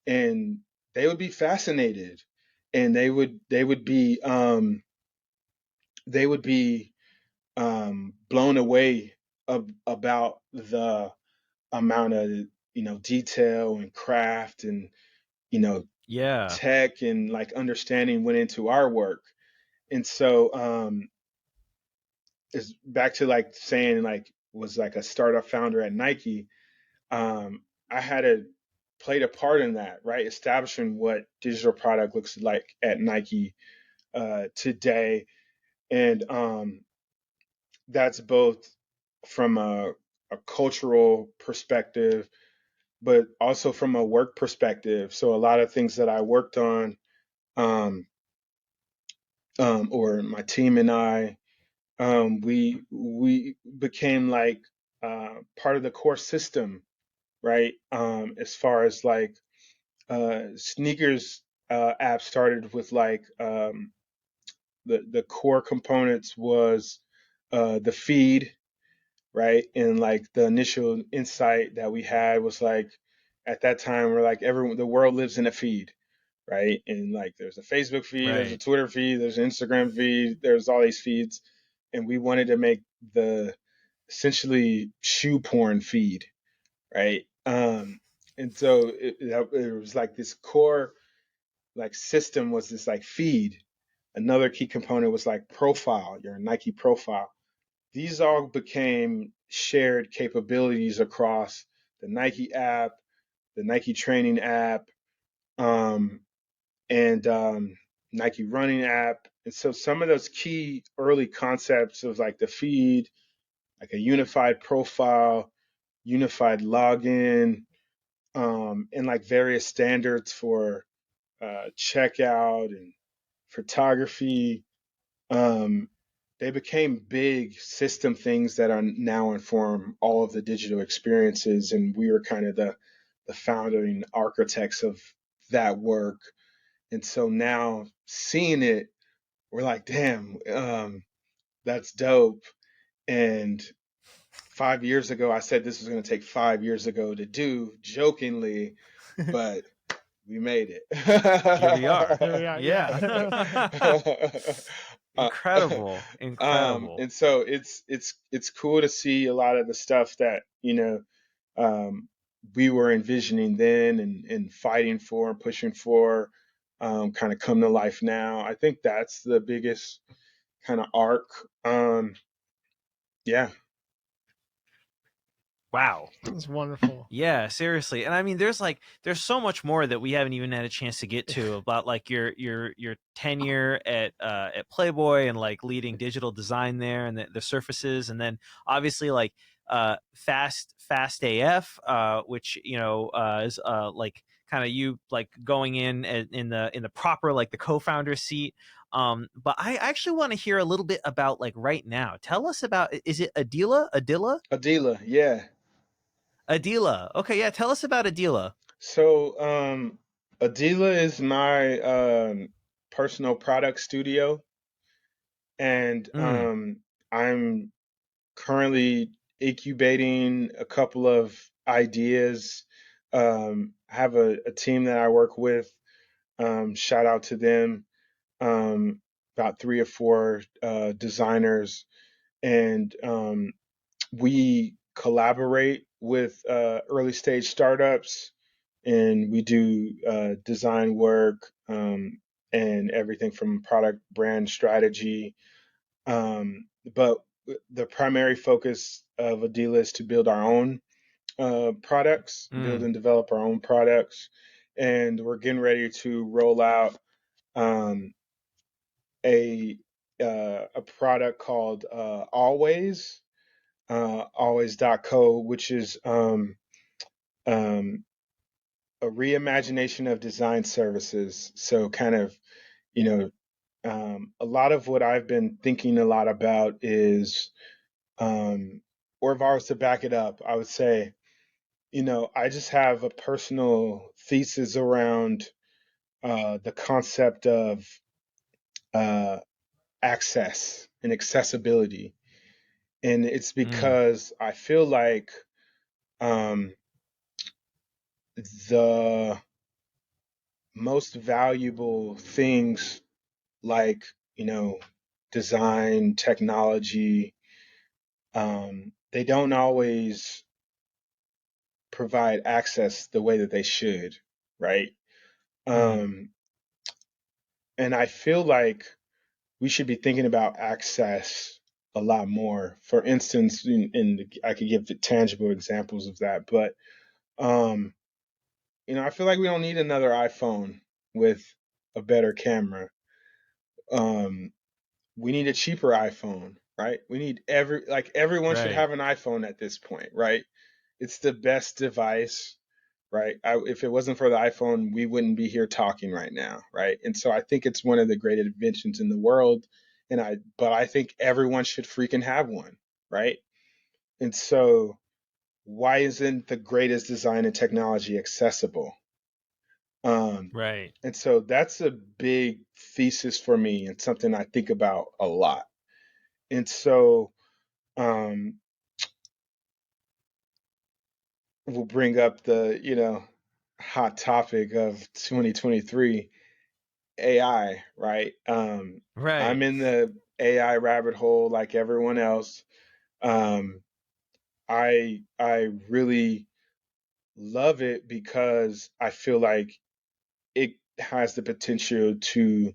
and they would be fascinated, and they would be blown away about the amount of detail and craft and you know Yeah. tech and like understanding went into our work. And so it's back to like saying like was like a startup founder at Nike. I had played a part in that, right? Establishing what digital product looks like at Nike today. And that's both from a cultural perspective, but also from a work perspective. So a lot of things that I worked on, um, or my team and I, we became like part of the core system, right? As far as like sneakers app started with like the core components was the feed, right? And like the initial insight that we had was like at that time we're like everyone the world lives in a feed, right? And like there's a Facebook feed, there's a Right. Twitter feed, there's an Instagram feed, there's all these feeds, and we wanted to make the essentially shoe porn feed, right? And so it was like this core like system was this like feed, Another key component was like profile, your Nike profile. These all became shared capabilities across the Nike app, the Nike training app, um, and Nike running app. And so some of those key early concepts of like the feed, like a unified profile, unified login, and like various standards for checkout and photography. Um, they became big system things that are now inform all of the digital experiences, and we were kind of the founding architects of that work. And so now seeing it, we're like, damn, that's dope. And 5 years ago, I said this was going to take 5 years ago to do, jokingly, but we made Here we are. Yeah, Yeah. it. Uh, Incredible. Incredible. and so it's cool to see a lot of the stuff that we were envisioning then and fighting for and pushing for kind of come to life now. I think that's the biggest kind of arc. Yeah. Wow. That's wonderful. Yeah, seriously. And I mean there's so much more that we haven't even had a chance to get to about like your tenure at Playboy and like leading digital design there and the surfaces, and then obviously like fast AF which is like kind of you like going in the proper like the co-founder seat. But I actually want to hear a little bit about like right now. Tell us about, is it Adila, yeah. Adila? Okay, yeah. Tell us about Adila. So Adila is my personal product studio, and Mm, I'm currently incubating a couple of ideas. I have a team that I work with. Shout out to them. About three or four designers, and we collaborate with early stage startups, and we do design work and everything from product brand strategy. But the primary focus of Adila is to build our own products, build mm, and develop our own products. And we're getting ready to roll out um, a a product called always.co, which is um, a reimagination of design services. So kind of, you know, a lot of what I've been thinking a lot about is, or if I was to back it up, I would say, I just have a personal thesis around the concept of uh, access and accessibility. And it's mm, because I feel like um, the most valuable things like, you know, design, technology, they don't always provide access the way that they should, right? mm. Um, and I feel like we should be thinking about access a lot more. For instance, I could give the tangible examples of that, but um, I feel like we don't need another iPhone with a better camera. Um, we need a cheaper iPhone, right? We need everyone should Right. have an iPhone at this point, right? It's the best device, right? If it wasn't for the iPhone, we wouldn't be here talking right now, right? And so I think it's one of the great inventions in the world, but I think everyone should freaking have one, right? And so why isn't the greatest design and technology accessible? Um, Right. and so that's a big thesis for me and something I think about a lot. And so um, we'll bring up the, hot topic of 2023, AI, right? I'm Right. in the AI rabbit hole like everyone else. Um, I really love it because I feel like it has the potential to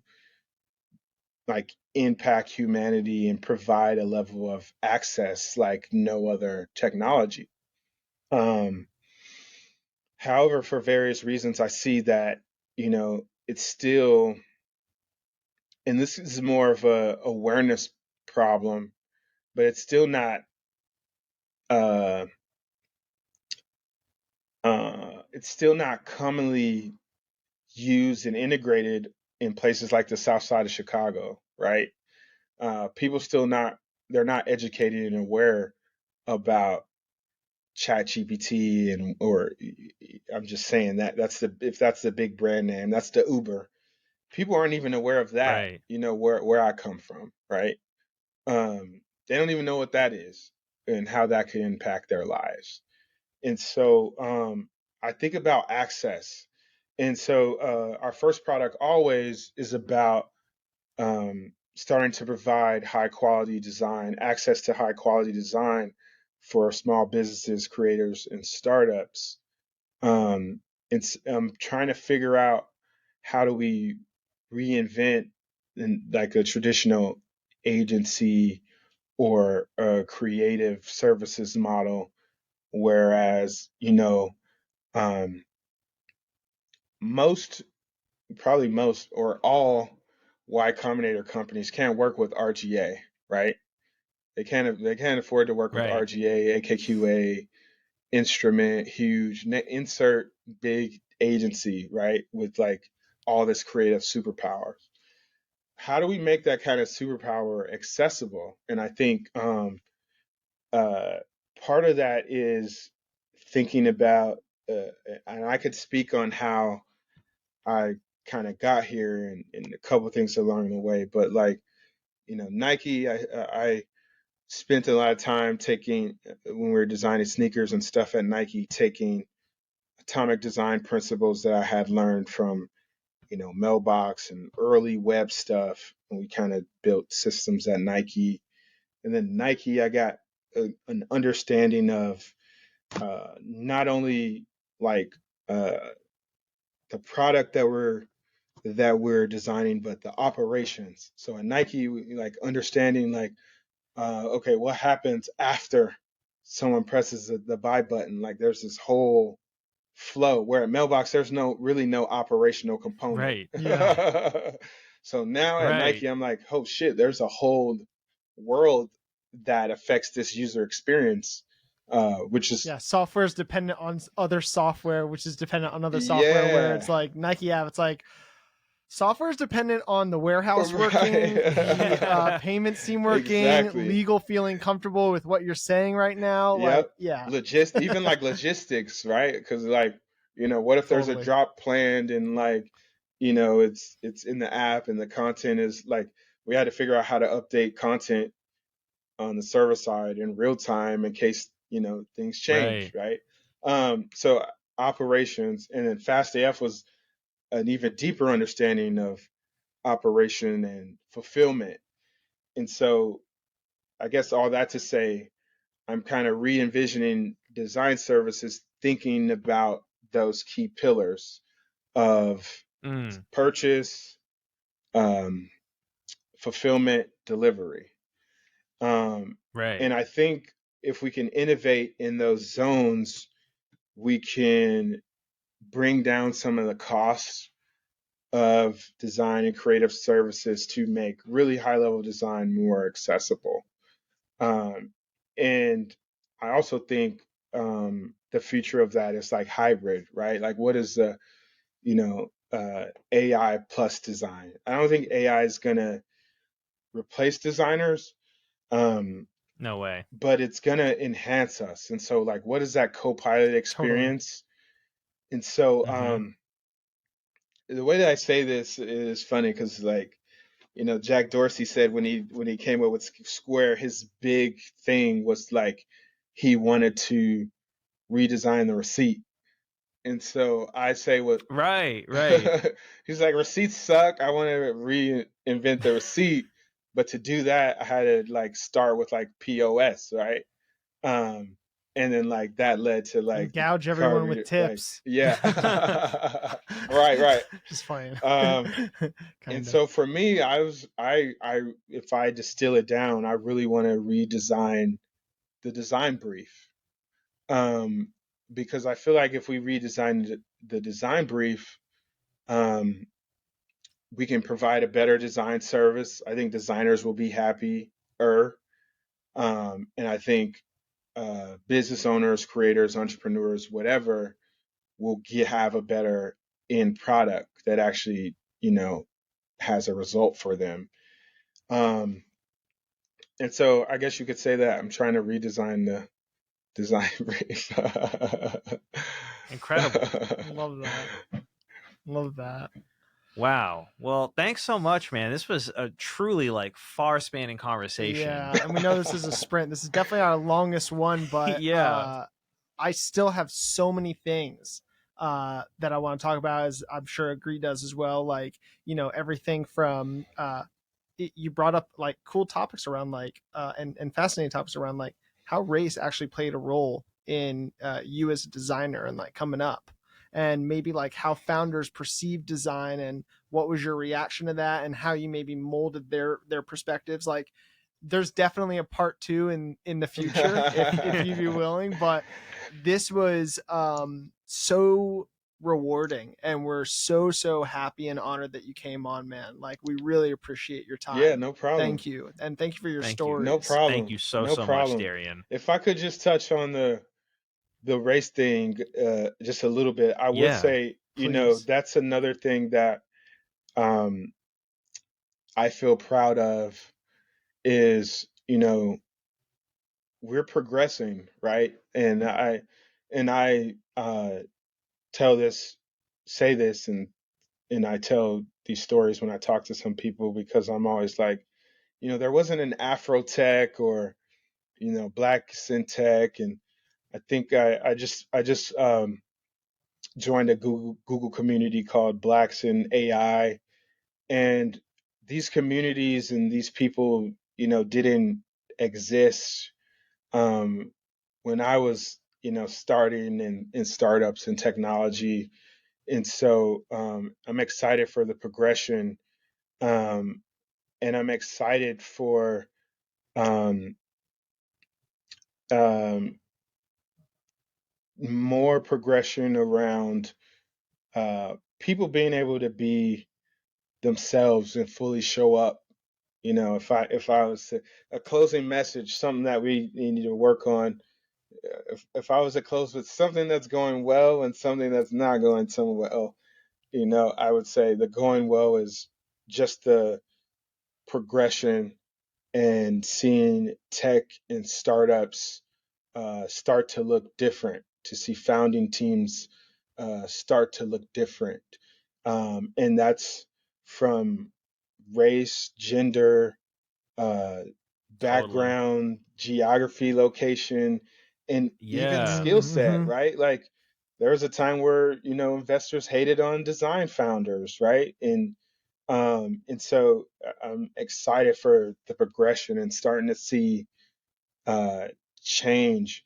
like impact humanity and provide a level of access like no other technology. Um, However, for various reasons, I see that, it's still, and this is more of a awareness problem, but uh, it's still not commonly used and integrated in places like the South Side of Chicago, right? People still not they're not educated and aware about Chat GPT and or I'm just saying that if that's the big brand name, that's the Uber. People aren't even aware of that, Right. where I come from, right? They don't even know what that is and how that could impact their lives. And so I think about access. And so our first product always is about starting to provide high quality design, access to high quality design for small businesses, creators, and startups. I'm trying to figure out how do we reinvent like a traditional agency or a creative services model, whereas um, most most or all Y Combinator companies can't work with RGA, right? They can't afford to work with Right. RGA, AKQA, Instrument, huge, insert big agency, right? With like all this creative superpower. How do we make that kind of superpower accessible? And I think uh, part of that is thinking about, and I could speak on how I kind of got here and a couple of things along the way, but like, Nike, I spent a lot of time taking, when we were designing sneakers and stuff at Nike, taking atomic design principles that I had learned from, Mailbox and early web stuff. And we kind of built systems at Nike. And then Nike, I got an understanding of not only like uh, the product that we're designing, but the operations. So at Nike, like understanding like, okay, what happens after someone presses the buy button? Like there's this whole flow, where at Mailbox there's no operational component. Right. Yeah. So now at Right. Nike I'm like, oh shit, there's a whole world that affects this user experience, which is Yeah, software is dependent on other software, which is dependent on other software. Where yeah. it's like Nike app, it's like software is dependent on the warehouse working, the Right. payment scheme working, Exactly. legal feeling comfortable with what you're saying right now. Like, Yep. yeah, Even like logistics, right? Because like, what if there's a totally. drop planned and like, it's in the app and the content is like, we had to figure out how to update content on the server side in real time in case, things change, Right. right? So operations, and then Fast AF was an even deeper understanding of operation and fulfillment. And so I guess all that to say, I'm kind of re envisioning design services, thinking about those key pillars of Mm. purchase, um, fulfillment, delivery. Um, Right. and I think if we can innovate in those zones, we can bring down some of the costs of design and creative services to make really high level design more accessible. And I also think the future of that is like hybrid, right? Like, what is the, AI plus design? I don't think AI is going to replace designers, um, No way. but it's going to enhance us. And so, like, what is that co pilot Totally. experience? And so, Mm-hmm. the way that I say this is funny because, like, Jack Dorsey said when he came up with Square, his big thing was like he wanted to redesign the receipt. And so I say what Right. Right. he's like, receipts suck. I want to reinvent the receipt, but to do that, I had to like start with like POS, right? Um, and then like that led to like And gouge car everyone with reader, like tips. yeah. Right. Just playing. Um, and Kind of. so for me, I if I distill it down, I really want to redesign the design brief. Um, because I feel like if we redesign the design brief, um, we can provide a better design service. I think designers will be happier. And I think business owners, creators, entrepreneurs, whatever, will have a better end product that actually, has a result for them. Um, and so I guess you could say that I'm trying to redesign the design brief. Incredible. Love that. Love that. Wow. Well, thanks so much, man. This was a truly like far-spanning conversation. Yeah, and we know this is a sprint. This is definitely our longest one, but Yeah. I still have so many things that I want to talk about, as I'm sure Agree does as well. Like, everything from you brought up like cool topics around like and fascinating topics around like how race actually played a role in you as a designer and like coming up, and maybe like how founders perceive design and what was your reaction to that, and how you maybe molded their perspectives. Like, there's definitely a part two in the future if you'd be willing, but this was so rewarding, and we're so happy and honored that you came on, man. Like, we really appreciate your Yeah, time. no problem. Thank you, and thank you for your Thank you. No stories. Thank problem. you so, No so much, problem. Darian. If I could just touch on the race thing just a little bit, I would Yeah. say, Please. that's another thing that um, I feel proud of is, we're progressing, right? And I tell this, say this, and I tell these stories when I talk to some people because I'm always like, there wasn't an Afro tech or black syntech, and I think I just joined a Google community called Blacks in AI, and these communities and these people, didn't exist um, when I was, starting in startups and technology, and so I'm excited for the progression, um, and I'm excited for um, um, more progression around people being able to be themselves and fully show up. If I was a closing message, something that we need to work on. If I was to close with something that's going well and something that's not going so well, I would say the going well is just the progression and seeing tech and startups start to look different, to see founding teams start to look different. And that's from race, gender, uh, Totally. background, geography, location, and even Yeah. skill set, Mm-hmm. right? Like there was a time where, investors hated on design founders, right? And so I'm excited for the progression and starting to see uh, change.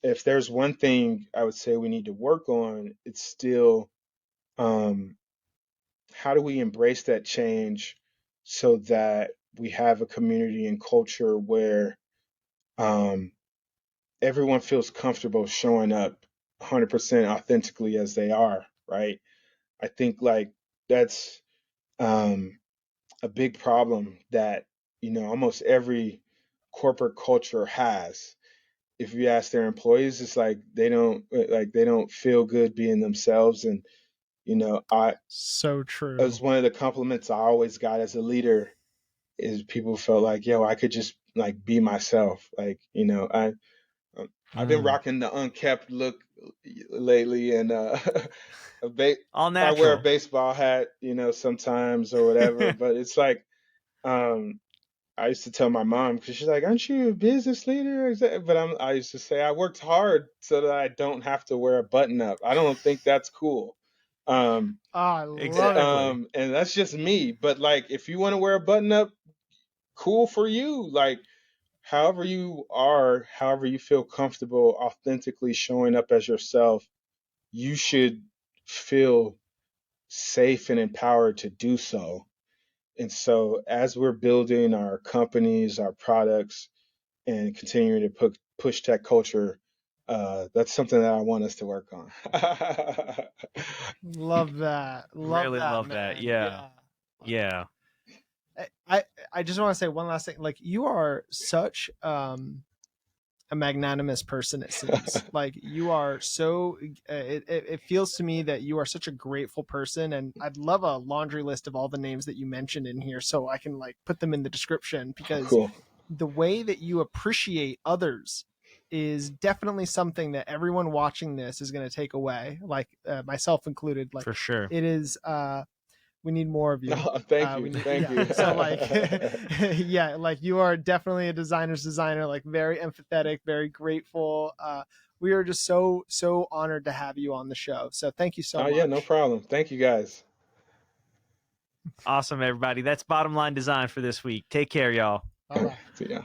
If there's one thing I would say we need to work on, it's still um, how do we embrace that change so that we have a community and culture where um, everyone feels comfortable showing up 100% authentically as they are, right? I think like that's um, a big problem that almost every corporate culture has. If you ask their employees, it's like they don't feel good being themselves. And I So as true. one of the compliments I always got as a leader is people felt like, yo, I could just like be myself. Like, I've been Mm. rocking the unkept look lately, and a ba- All I wear a natural. baseball hat, sometimes or whatever. But it's like, um, I used to tell my mom because she's like, "Aren't you a business leader?" But I used to say I worked hard so that I don't have to wear a button up. I don't think that's cool. Um, Oh, I love it. Exactly. and that's just me. But like, if you want to wear a button up, cool for you. Like, however you are, however you feel comfortable authentically showing up as yourself, you should feel safe and empowered to do so. And so, as we're building our companies, our products, and continuing to push tech culture, that's something that I want us to work on. Love that. Love Really that, love that. man. Yeah. Yeah. I just want to say one last thing. Like, you are such a magnanimous person, it seems. Like, you are so it feels to me that you are such a grateful person, and I'd love a laundry list of all the names that you mentioned in here so I can like put them in the description, because Cool. the way that you appreciate others is definitely something that everyone watching this is going to take away, like myself included. Like, For sure. it is we need more of you. No, thank you. Thank you. So like, yeah, like, you are definitely a designer's designer, like very empathetic, very grateful. We are just so honored to have you on the show. So thank you so Oh, much. yeah, no problem. Thank you, guys. Awesome, everybody. That's Bottom Line Design for this week. Take care, y'all. Bye bye. See ya.